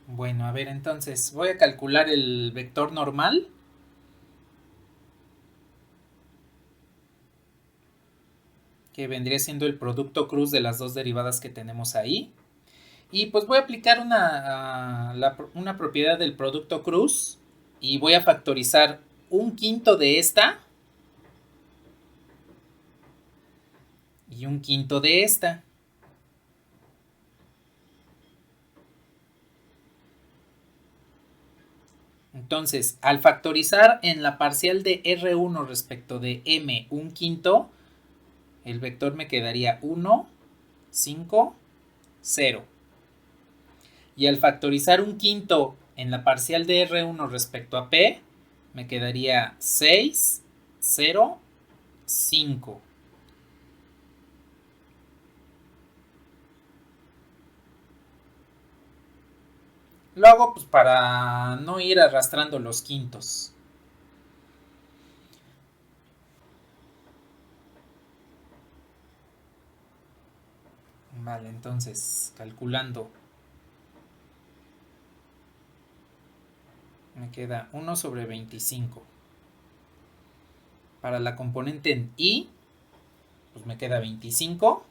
Bueno, a ver, entonces voy a calcular el vector normal. Que vendría siendo el producto cruz de las dos derivadas que tenemos ahí. Y pues voy a aplicar una propiedad del producto cruz y voy a factorizar 1/5 de esta y 1/5 de esta. Entonces, al factorizar en la parcial de R1 respecto de M 1/5, el vector me quedaría 1, 5, 0. Y al factorizar 1/5 en la parcial de R1 respecto a P, me quedaría 6, 0, 5. Lo hago pues para no ir arrastrando los quintos. Vale, entonces calculando me queda 1 sobre 25. Para la componente en I, pues me queda 25.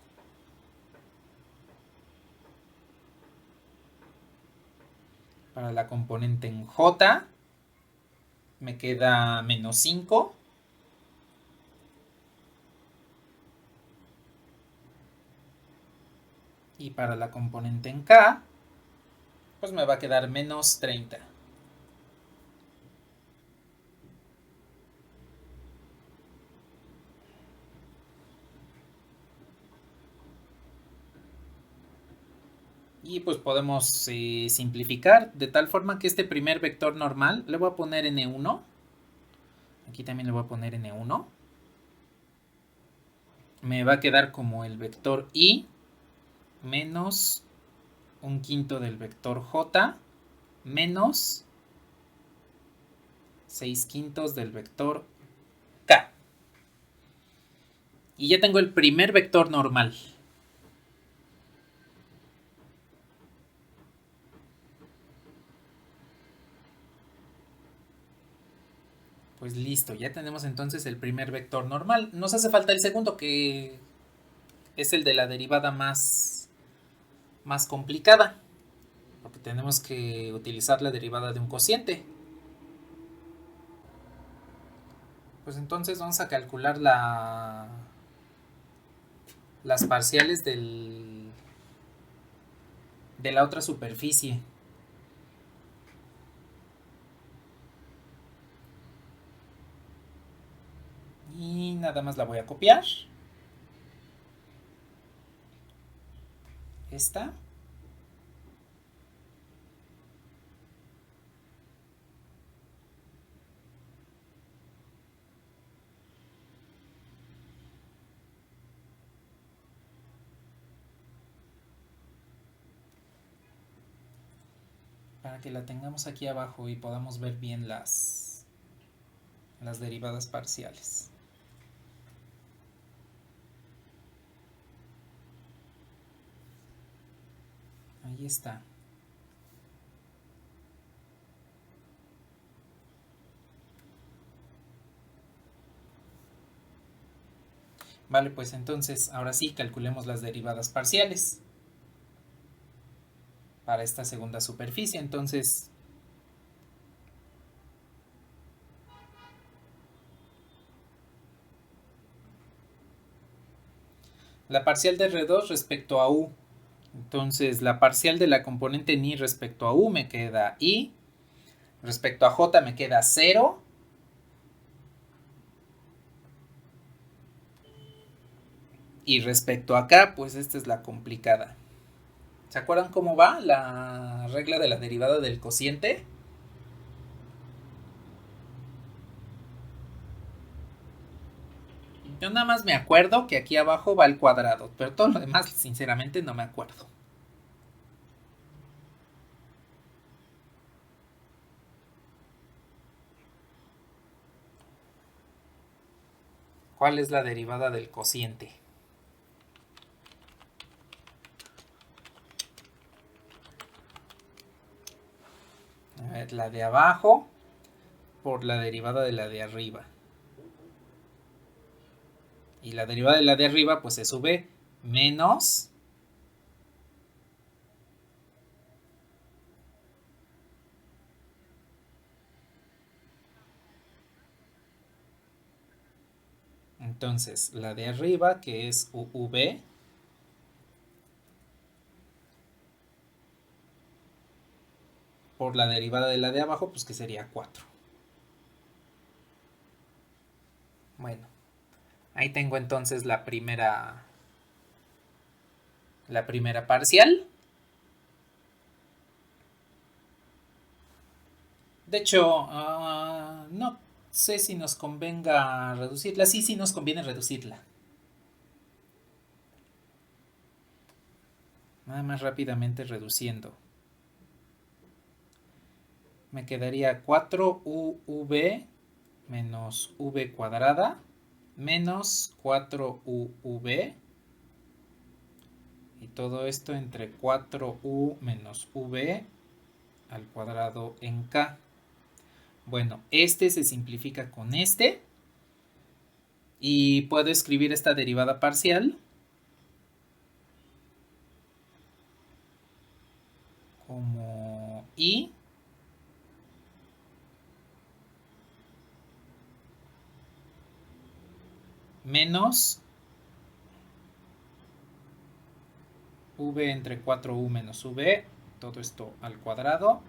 Para la componente en J, me queda menos 5. Y para la componente en K, pues me va a quedar menos 30. Y pues podemos simplificar de tal forma que este primer vector normal le voy a poner n1. Aquí también le voy a poner n1. Me va a quedar como el vector I menos 1/5 del vector J menos 6/5 del vector K. Y ya tengo el primer vector normal. Pues listo, ya tenemos entonces el primer vector normal. Nos hace falta el segundo, que es el de la derivada más complicada, porque tenemos que utilizar la derivada de un cociente. Pues entonces vamos a calcular las parciales de la otra superficie. Y nada más la voy a copiar. Esta. Para que la tengamos aquí abajo y podamos ver bien las derivadas parciales. Ahí está. Vale, pues entonces, ahora sí, calculemos las derivadas parciales para esta segunda superficie. Entonces, la parcial de R2 respecto a U. Entonces, la parcial de la componente ni respecto a U me queda I. Respecto a J me queda 0. Y respecto a K, pues esta es la complicada. ¿Se acuerdan cómo va la regla de la derivada del cociente? Yo nada más me acuerdo que aquí abajo va el cuadrado, pero todo lo demás, sinceramente, no me acuerdo. ¿Cuál es la derivada del cociente? A ver, la de abajo por la derivada de la de arriba. Y la derivada de la de arriba, pues es v menos entonces la de arriba, que es uv, por la derivada de la de abajo, pues que sería 4. Bueno, ahí tengo entonces la primera parcial. De hecho, no sé si nos convenga reducirla. Sí, sí nos conviene reducirla. Nada más rápidamente reduciendo. Me quedaría 4uv menos v cuadrada menos 4uv. Y todo esto entre 4u menos v al cuadrado en k. Bueno, este se simplifica con este. Y puedo escribir esta derivada parcial como i menos v entre 4u menos v, todo esto al cuadrado,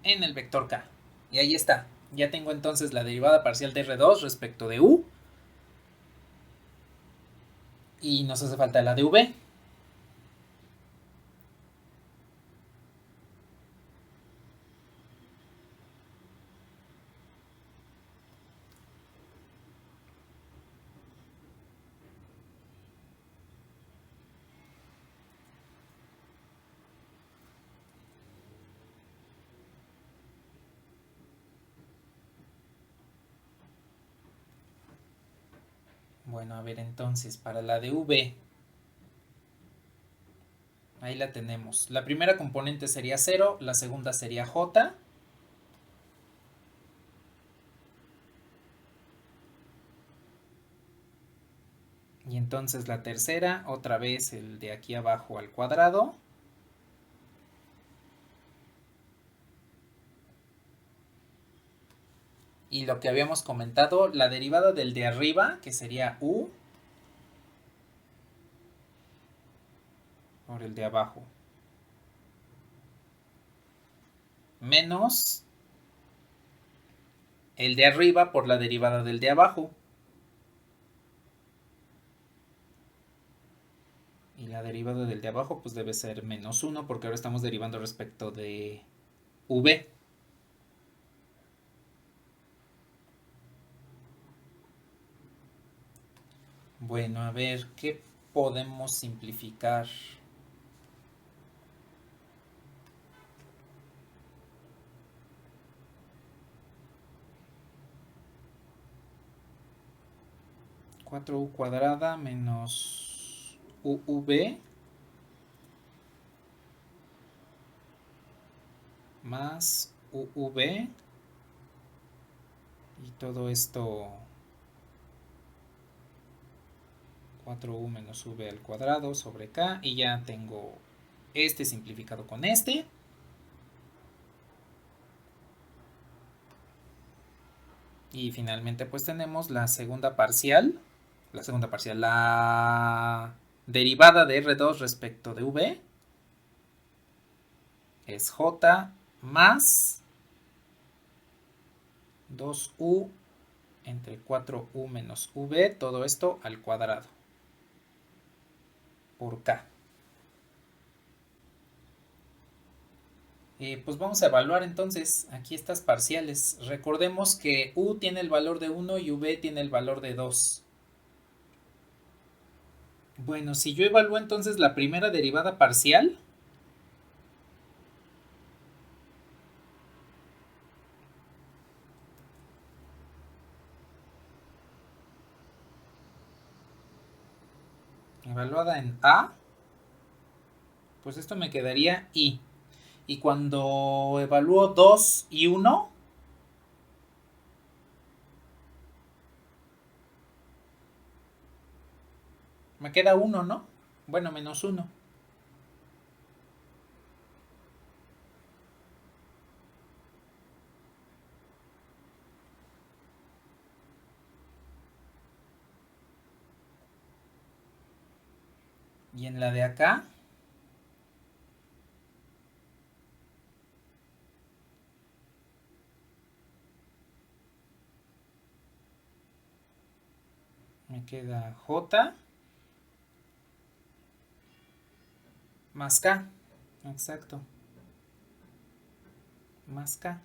en el vector k. Y ahí está. Ya tengo entonces la derivada parcial de R2 respecto de u. Y nos hace falta la de v. Bueno, a ver entonces, para la de v, ahí la tenemos. La primera componente sería 0, la segunda sería j. Y entonces la tercera, otra vez el de aquí abajo al cuadrado. Y lo que habíamos comentado, la derivada del de arriba, que sería u, por el de abajo. Menos el de arriba por la derivada del de abajo. Y la derivada del de abajo pues debe ser menos 1 porque ahora estamos derivando respecto de v. Bueno, a ver, ¿qué podemos simplificar? ¿4u cuadrada menos uv más UV. Y todo esto 4U menos V al cuadrado sobre K. Y ya tengo este simplificado con este. Y finalmente pues tenemos la segunda parcial. La derivada de R2 respecto de V es J más 2U entre 4U menos V, todo esto al cuadrado, por K. Pues vamos a evaluar entonces aquí estas parciales. Recordemos que U tiene el valor de 1 y V tiene el valor de 2. Bueno, si yo evalúo entonces la primera derivada parcial, evaluada en A, pues esto me quedaría I. Y cuando evalúo 2 y 1, me queda 1, ¿no? Bueno, menos 1. Y en la de acá, me queda J más K. Exacto. Más K.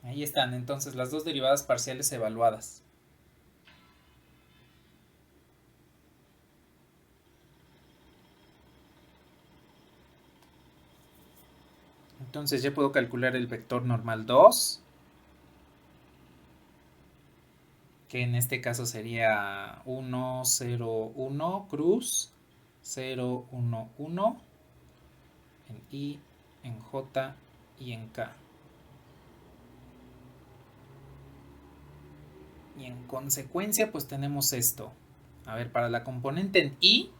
Ahí están entonces las dos derivadas parciales evaluadas. Entonces ya puedo calcular el vector normal 2, que en este caso sería 1, 0, 1, cruz, 0, 1, 1, en I, en J y en K. Y en consecuencia pues tenemos esto. A ver, para la componente en I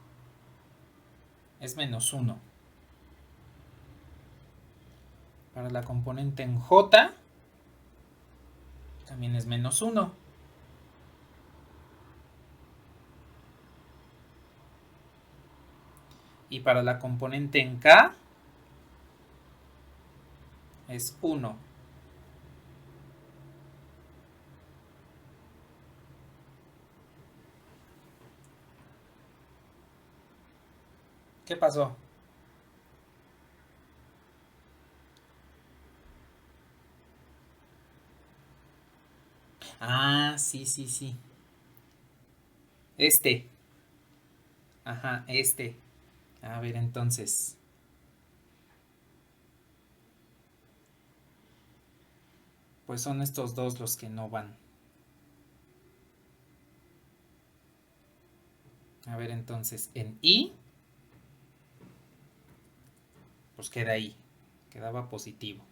es menos 1. Para la componente en J también es menos 1. Y para la componente en K es 1. ¿Qué pasó? Ah, sí, sí, sí. Este. Ajá, este. A ver, entonces. Pues son estos dos los que no van. A ver, entonces, en I, pues queda ahí. Quedaba positivo.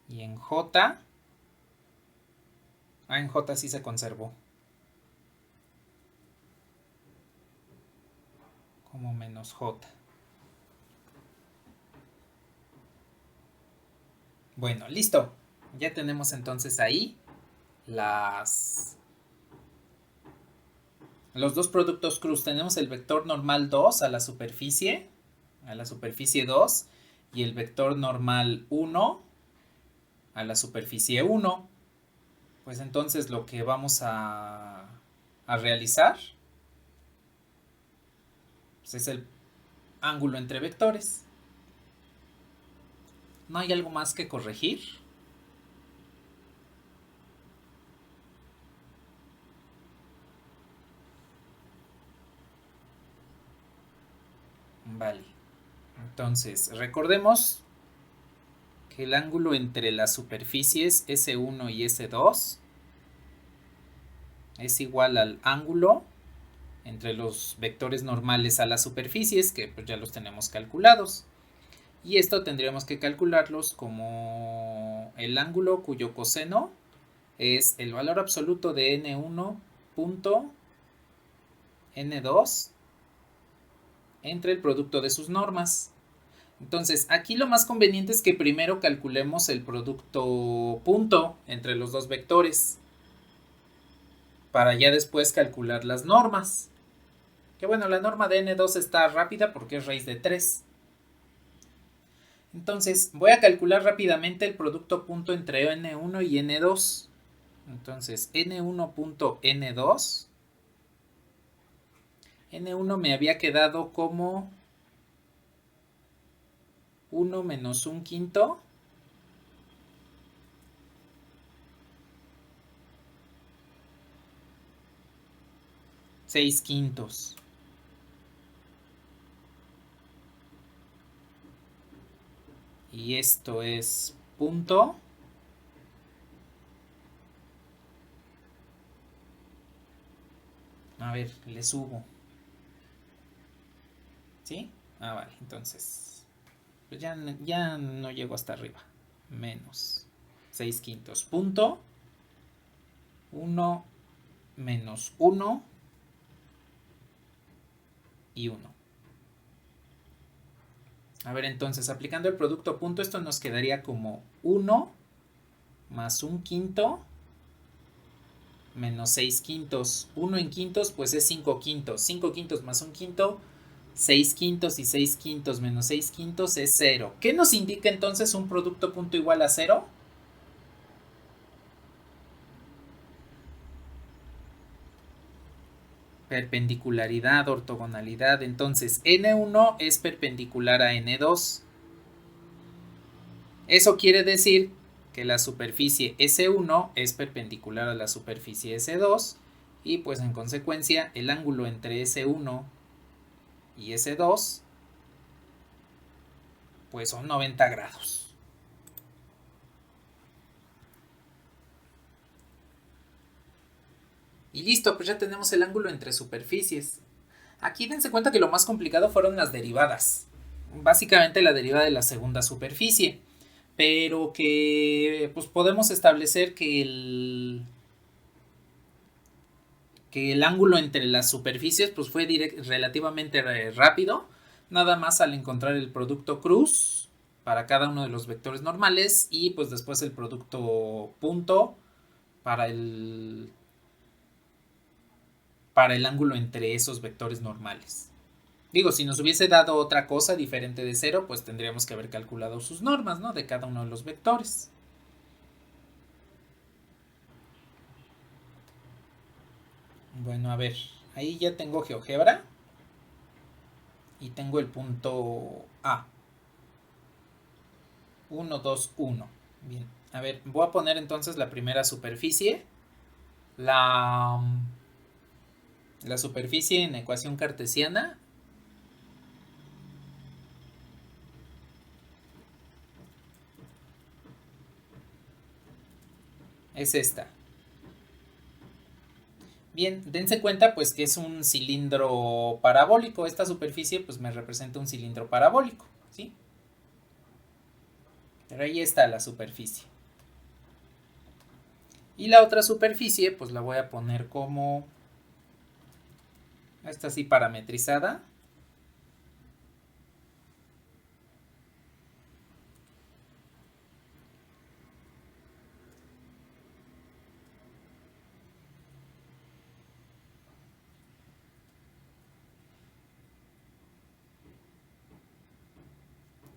Y en J, en J sí se conservó. Como menos J. Bueno, listo. Ya tenemos entonces ahí los dos productos cruz. Tenemos el vector normal 2 a la superficie 2, y el vector normal 1 a la superficie 1. Pues entonces lo que vamos a realizar pues es el ángulo entre vectores. ¿No hay algo más que corregir? Vale. Entonces, recordemos que el ángulo entre las superficies S1 y S2 es igual al ángulo entre los vectores normales a las superficies, que pues ya los tenemos calculados. Y esto tendríamos que calcularlos como el ángulo cuyo coseno es el valor absoluto de n1 punto n2 entre el producto de sus normas. Entonces, aquí lo más conveniente es que primero calculemos el producto punto entre los dos vectores, para ya después calcular las normas. Que bueno, la norma de n2 está rápida porque es raíz de 3. Entonces, voy a calcular rápidamente el producto punto entre n1 y n2. Entonces, n1.n2. n1 me había quedado como 1 menos 1 quinto. Seis quintos. Y esto es punto. A ver, le subo. ¿Sí? Ah, vale, entonces. Pues ya no llego hasta arriba. Menos 6 quintos. Punto. 1 menos 1 y 1. A ver, entonces, aplicando el producto punto, esto nos quedaría como 1 más 1 quinto menos 6 quintos. 1 en quintos, pues es 5 quintos. 5 quintos más 1 quinto, 6 quintos, y 6 quintos menos 6 quintos es 0. ¿Qué nos indica entonces un producto punto igual a 0? Perpendicularidad, ortogonalidad. Entonces, n1 es perpendicular a n2. Eso quiere decir que la superficie S1 es perpendicular a la superficie S2 y pues en consecuencia el ángulo entre S1 y S2 pues son 90 grados. Y listo, pues ya tenemos el ángulo entre superficies. Aquí dense cuenta que lo más complicado fueron las derivadas. Básicamente la derivada de la segunda superficie. Pero que pues podemos establecer que el ángulo entre las superficies pues fue relativamente rápido, nada más al encontrar el producto cruz para cada uno de los vectores normales y pues después el producto punto para el ángulo entre esos vectores normales. Digo, si nos hubiese dado otra cosa diferente de 0, pues tendríamos que haber calculado sus normas, ¿no? De cada uno de los vectores. Bueno, a ver, ahí ya tengo GeoGebra y tengo el punto A. 1, 2, 1. Bien, a ver, voy a poner entonces la primera superficie. La superficie en ecuación cartesiana es esta. Bien, dense cuenta pues que es un cilindro parabólico. Esta superficie pues me representa un cilindro parabólico, ¿sí? Pero ahí está la superficie. Y la otra superficie pues la voy a poner como esta así parametrizada.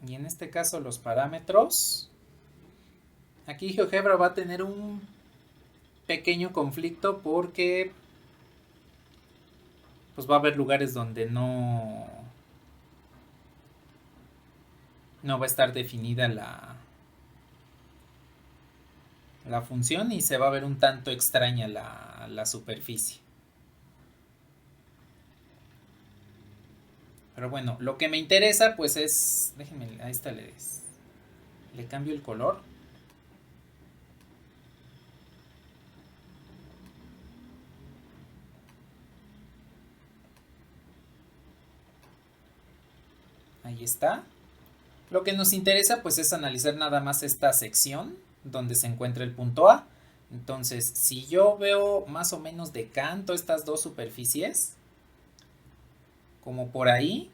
Y en este caso los parámetros. Aquí GeoGebra va a tener un pequeño conflicto porque pues va a haber lugares donde no va a estar definida la función y se va a ver un tanto extraña la superficie. Pero bueno, lo que me interesa pues es, déjenme, a esta le cambio el color. Ahí está. Lo que nos interesa pues es analizar nada más esta sección donde se encuentra el punto A. Entonces, si yo veo más o menos de canto estas dos superficies, como por ahí,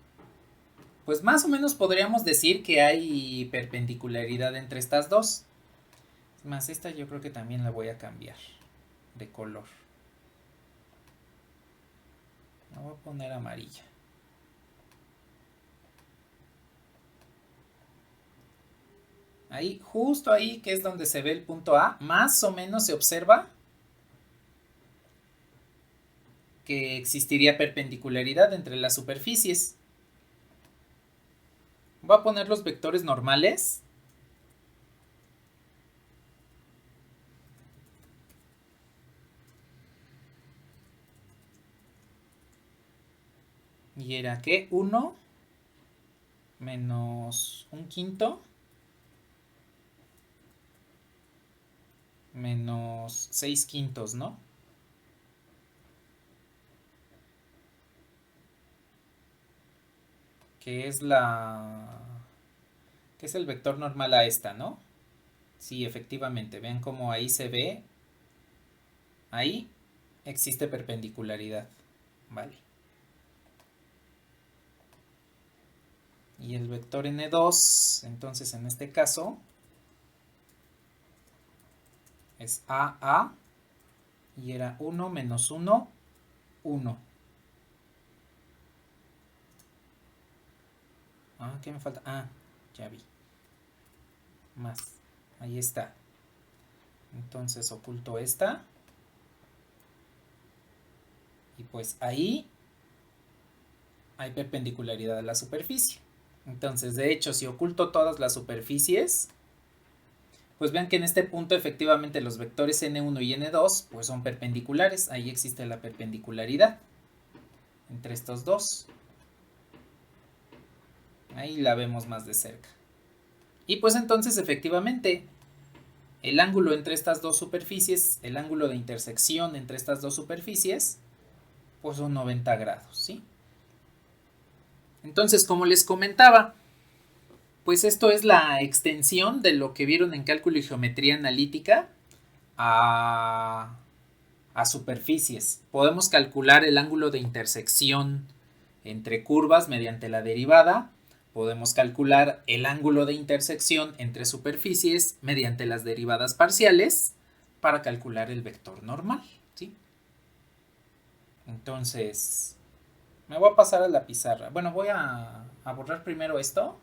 pues más o menos podríamos decir que hay perpendicularidad entre estas dos. Más esta yo creo que también la voy a cambiar de color. La voy a poner amarilla. Ahí, justo ahí, que es donde se ve el punto A, más o menos se observa que existiría perpendicularidad entre las superficies. Voy a poner los vectores normales. Y era que 1 menos un quinto menos 6 quintos, ¿no? Que es que es el vector normal a esta, ¿no? Sí, efectivamente, vean cómo ahí se ve, ahí existe perpendicularidad, ¿vale? Y el vector n2, entonces en este caso, es AA, y era 1 menos 1, 1. Ah, ¿qué me falta? Ah, ya vi. Más. Ahí está. Entonces oculto esta. Y pues ahí hay perpendicularidad a la superficie. Entonces, de hecho, si oculto todas las superficies, pues vean que en este punto efectivamente los vectores n1 y n2 pues son perpendiculares. Ahí existe la perpendicularidad entre estos dos. Ahí la vemos más de cerca. Y pues entonces efectivamente el ángulo entre estas dos superficies, el ángulo de intersección entre estas dos superficies, pues son 90 grados, ¿sí? Entonces, como les comentaba, pues esto es la extensión de lo que vieron en cálculo y geometría analítica a superficies. Podemos calcular el ángulo de intersección entre curvas mediante la derivada. Podemos calcular el ángulo de intersección entre superficies mediante las derivadas parciales para calcular el vector normal, ¿sí? Entonces, me voy a pasar a la pizarra. Bueno, voy a borrar primero esto.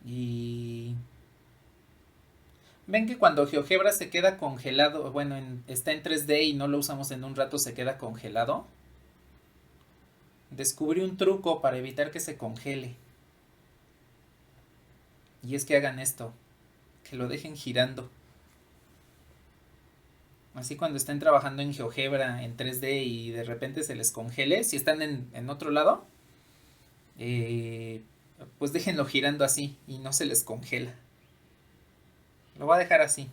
Y ven que cuando GeoGebra se queda congelado, bueno, está en 3D y no lo usamos en un rato, se queda congelado. Descubrí un truco para evitar que se congele. Y es que hagan esto, que lo dejen girando. Así cuando estén trabajando en GeoGebra en 3D y de repente se les congele, si están en otro lado, eh, pues déjenlo girando así y no se les congela. Lo voy a dejar así.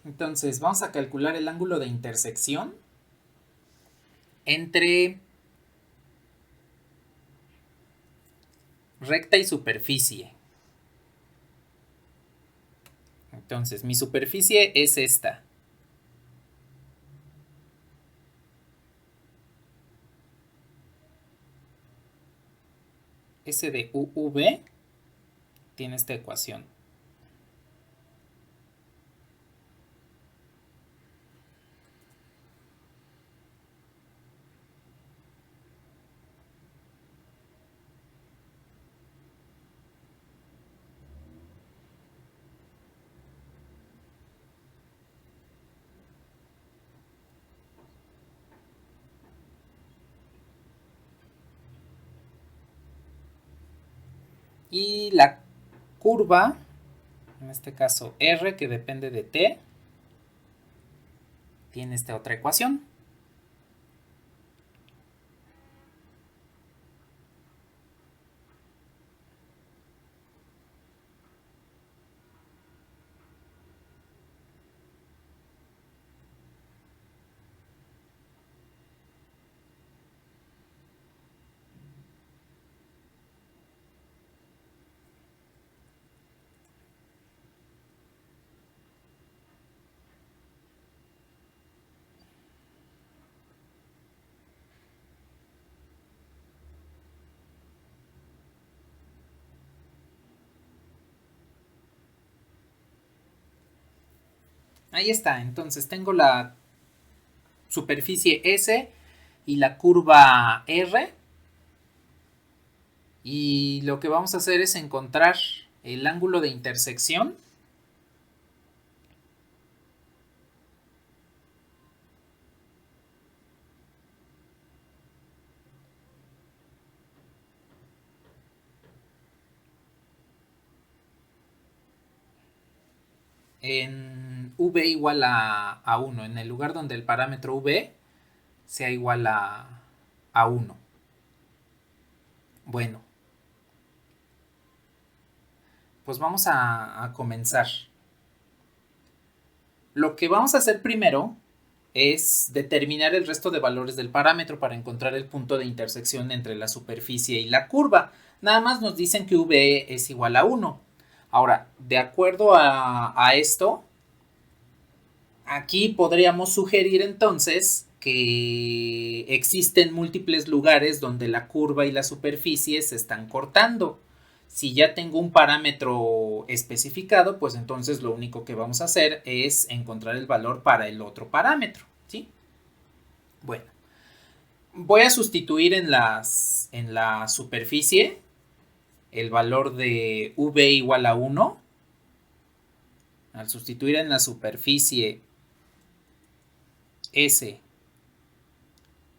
Entonces vamos a calcular el ángulo de intersección entre recta y superficie. Entonces mi superficie es esta. S de UV tiene esta ecuación. Y la curva, este caso R, que depende de T, tiene esta otra ecuación. Ahí está, entonces tengo la superficie S y la curva R. Y lo que vamos a hacer es encontrar el ángulo de intersección en V igual a 1, en el lugar donde el parámetro V sea igual a 1. Bueno, pues vamos a comenzar. Lo que vamos a hacer primero es determinar el resto de valores del parámetro para encontrar el punto de intersección entre la superficie y la curva. Nada más nos dicen que V es igual a 1. Ahora, de acuerdo a esto, aquí podríamos sugerir entonces que existen múltiples lugares donde la curva y la superficie se están cortando. Si ya tengo un parámetro especificado, pues entonces lo único que vamos a hacer es encontrar el valor para el otro parámetro, ¿sí? Bueno, voy a sustituir en la superficie el valor de V igual a 1. Al sustituir en la superficie S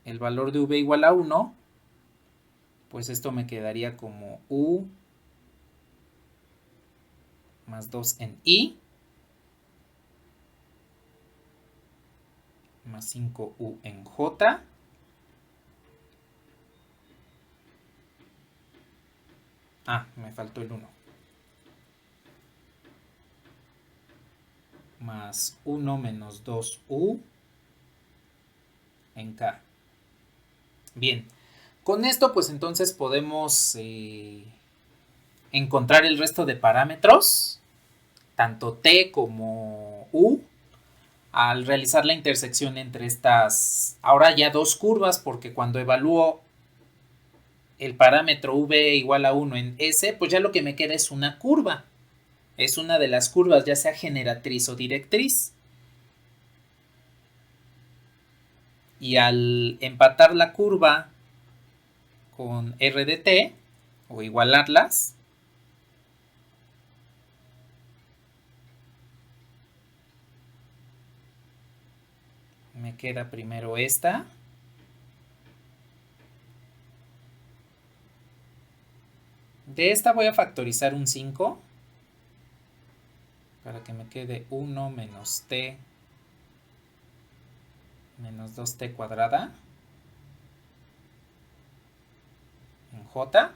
el valor de V igual a 1, pues esto me quedaría como U más 2 en I más 5U en J me faltó el 1 más 1 menos 2U en K. Bien, con esto pues entonces podemos encontrar el resto de parámetros, tanto T como U, al realizar la intersección entre estas, ahora ya dos curvas, porque cuando evalúo el parámetro V igual a 1 en S, pues ya lo que me queda es una curva. Es una de las curvas, ya sea generatriz o directriz. Y al empatar la curva con R de T, o igualarlas, me queda primero esta. De esta voy a factorizar un 5 para que me quede 1 menos t menos 2t cuadrada en j.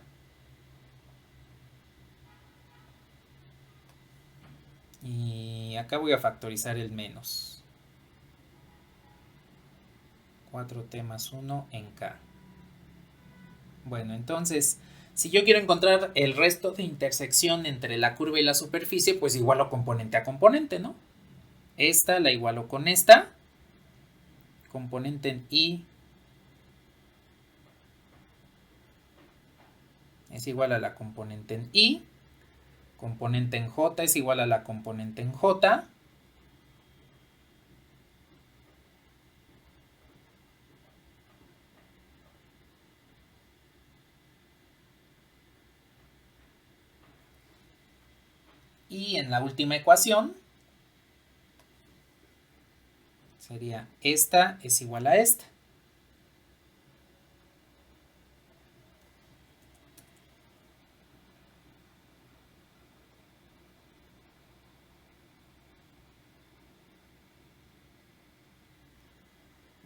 Y acá voy a factorizar el menos. 4t más 1 en k. Bueno, entonces, si yo quiero encontrar el resto de intersección entre la curva y la superficie, pues igualo componente a componente, ¿no? Esta la igualo con esta. Componente en I es igual a la componente en I. Componente en J es igual a la componente en J. Y en la última ecuación sería esta es igual a esta.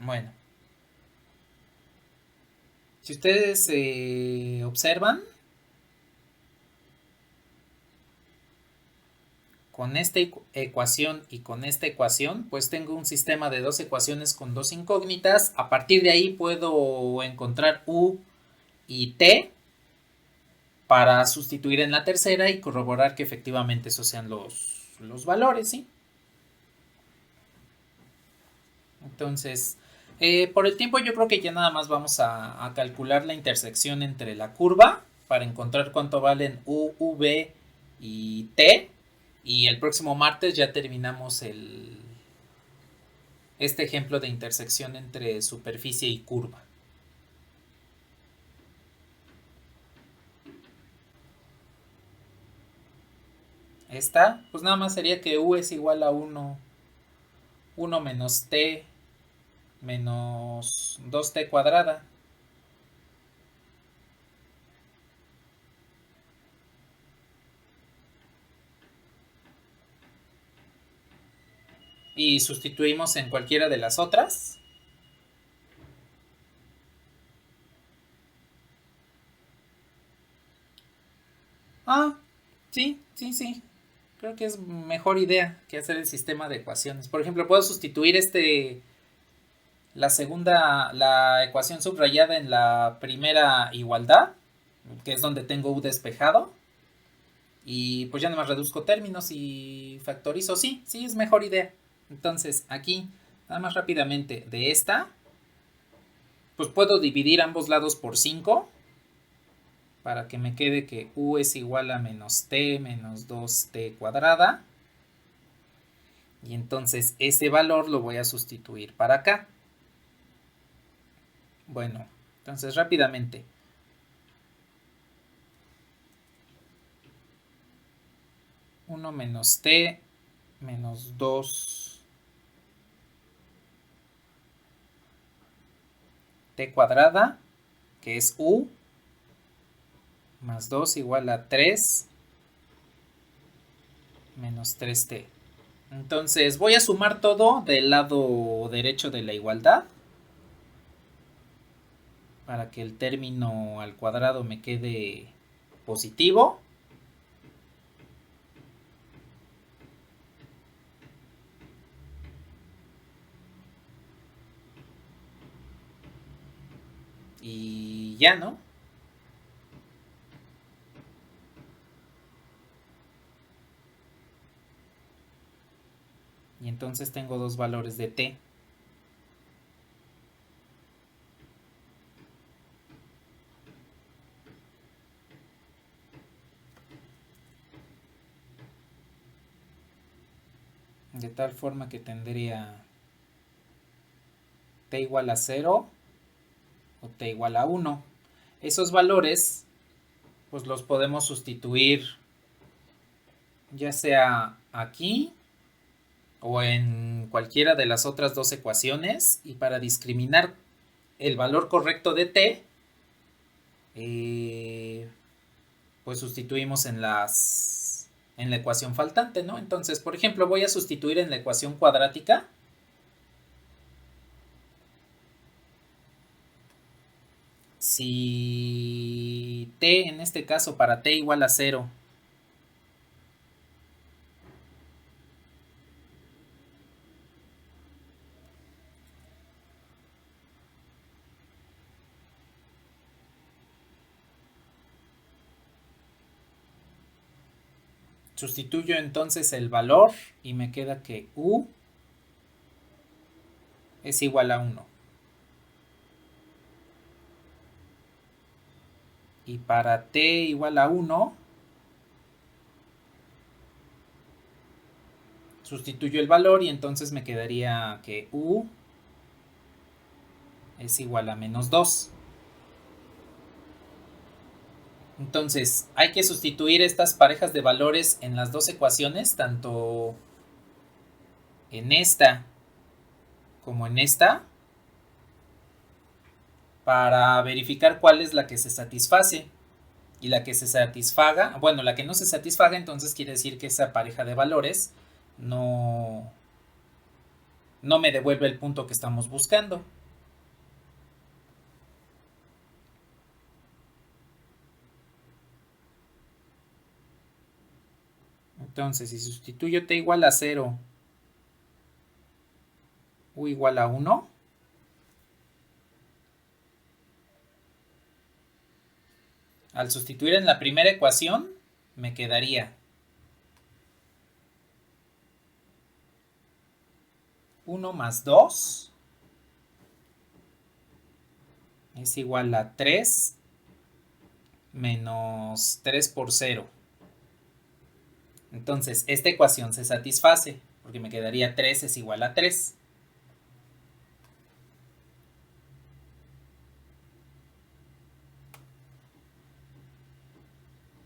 Bueno, si ustedes observan, con esta ecuación y con esta ecuación, pues tengo un sistema de dos ecuaciones con dos incógnitas. A partir de ahí puedo encontrar u y t para sustituir en la tercera y corroborar que efectivamente esos sean los valores, ¿sí? Entonces, por el tiempo yo creo que ya nada más vamos a calcular la intersección entre la curva para encontrar cuánto valen u, v y t. Y el próximo martes ya terminamos este ejemplo de intersección entre superficie y curva. Esta, pues nada más sería que u es igual a 1 menos t menos 2t cuadrada. Y sustituimos en cualquiera de las otras. Ah, sí, sí, sí. Creo que es mejor idea que hacer el sistema de ecuaciones. Por ejemplo, puedo sustituir la ecuación subrayada en la primera igualdad, que es donde tengo u despejado. Y pues ya nomás reduzco términos y factorizo. Sí, sí, es mejor idea. Entonces, aquí, nada más rápidamente, de esta, pues puedo dividir ambos lados por 5 para que me quede que u es igual a menos t menos 2t cuadrada. Y entonces ese valor lo voy a sustituir para acá. Bueno, entonces rápidamente. Uno menos t menos 2 t cuadrada, que es u, más 2 igual a 3 menos 3t. Entonces voy a sumar todo del lado derecho de la igualdad para que el término al cuadrado me quede positivo. Y ya, ¿no? Y entonces tengo dos valores de t. De tal forma que tendría t igual a 0 o t igual a 1. Esos valores pues los podemos sustituir ya sea aquí o en cualquiera de las otras dos ecuaciones, y para discriminar el valor correcto de t, pues sustituimos en la ecuación faltante, ¿no? Entonces, por ejemplo, voy a sustituir en la ecuación cuadrática. Si t, en este caso, para t igual a 0, sustituyo entonces el valor y me queda que u es igual a 1. Y para t igual a 1, sustituyo el valor y entonces me quedaría que u es igual a menos 2. Entonces, hay que sustituir estas parejas de valores en las dos ecuaciones, tanto en esta como en esta, para verificar cuál es la que se satisface. Y la que se satisfaga, bueno, la que no se satisfaga, entonces quiere decir que esa pareja de valores no, no me devuelve el punto que estamos buscando. Entonces, si sustituyo t igual a 0, u igual a 1, al sustituir en la primera ecuación, me quedaría 1 más 2 es igual a 3 menos 3 por 0. Entonces, esta ecuación se satisface, porque me quedaría 3 es igual a 3.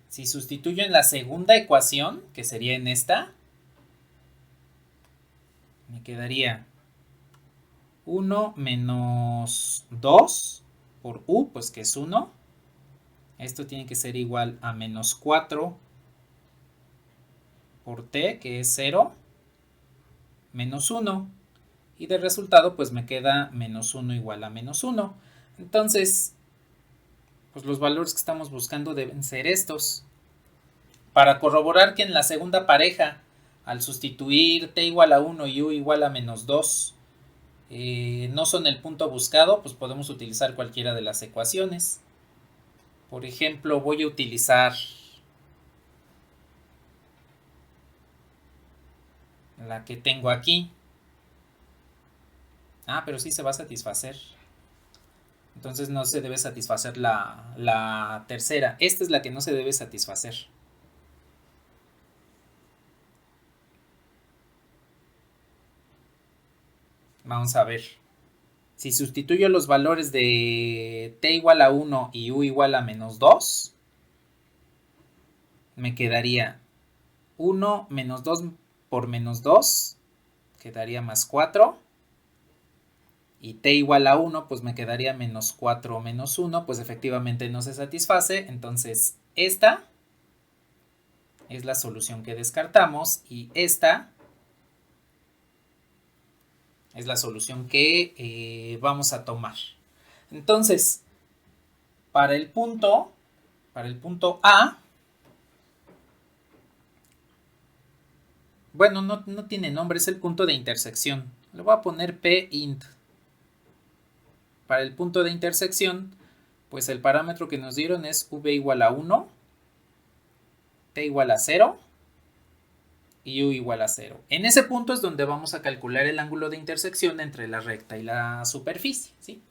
Si sustituyo en la segunda ecuación, que sería en esta, me quedaría 1 menos 2 por u, pues que es 1. Esto tiene que ser igual a menos 4 por t, que es 0, menos 1. Y de resultado, pues me queda menos 1 igual a menos 1. Entonces, pues los valores que estamos buscando deben ser estos. Para corroborar que en la segunda pareja, al sustituir t igual a 1 y u igual a menos 2, no son el punto buscado, pues podemos utilizar cualquiera de las ecuaciones. Por ejemplo, voy a utilizar la que tengo aquí. Pero sí se va a satisfacer. Entonces no se debe satisfacer la tercera. Esta es la que no se debe satisfacer. Vamos a ver. Si sustituyo los valores de t igual a 1 y u igual a menos 2, me quedaría 1 menos 2 por menos 2, quedaría más 4. Y t igual a 1, pues me quedaría menos 4 menos 1, pues efectivamente no se satisface. Entonces esta es la solución que descartamos y esta es la solución que vamos a tomar. Entonces, para el punto A, bueno, no tiene nombre, es el punto de intersección. Le voy a poner P int. Para el punto de intersección, pues el parámetro que nos dieron es v igual a 1, t igual a 0 y u igual a 0. En ese punto es donde vamos a calcular el ángulo de intersección entre la recta y la superficie, ¿sí?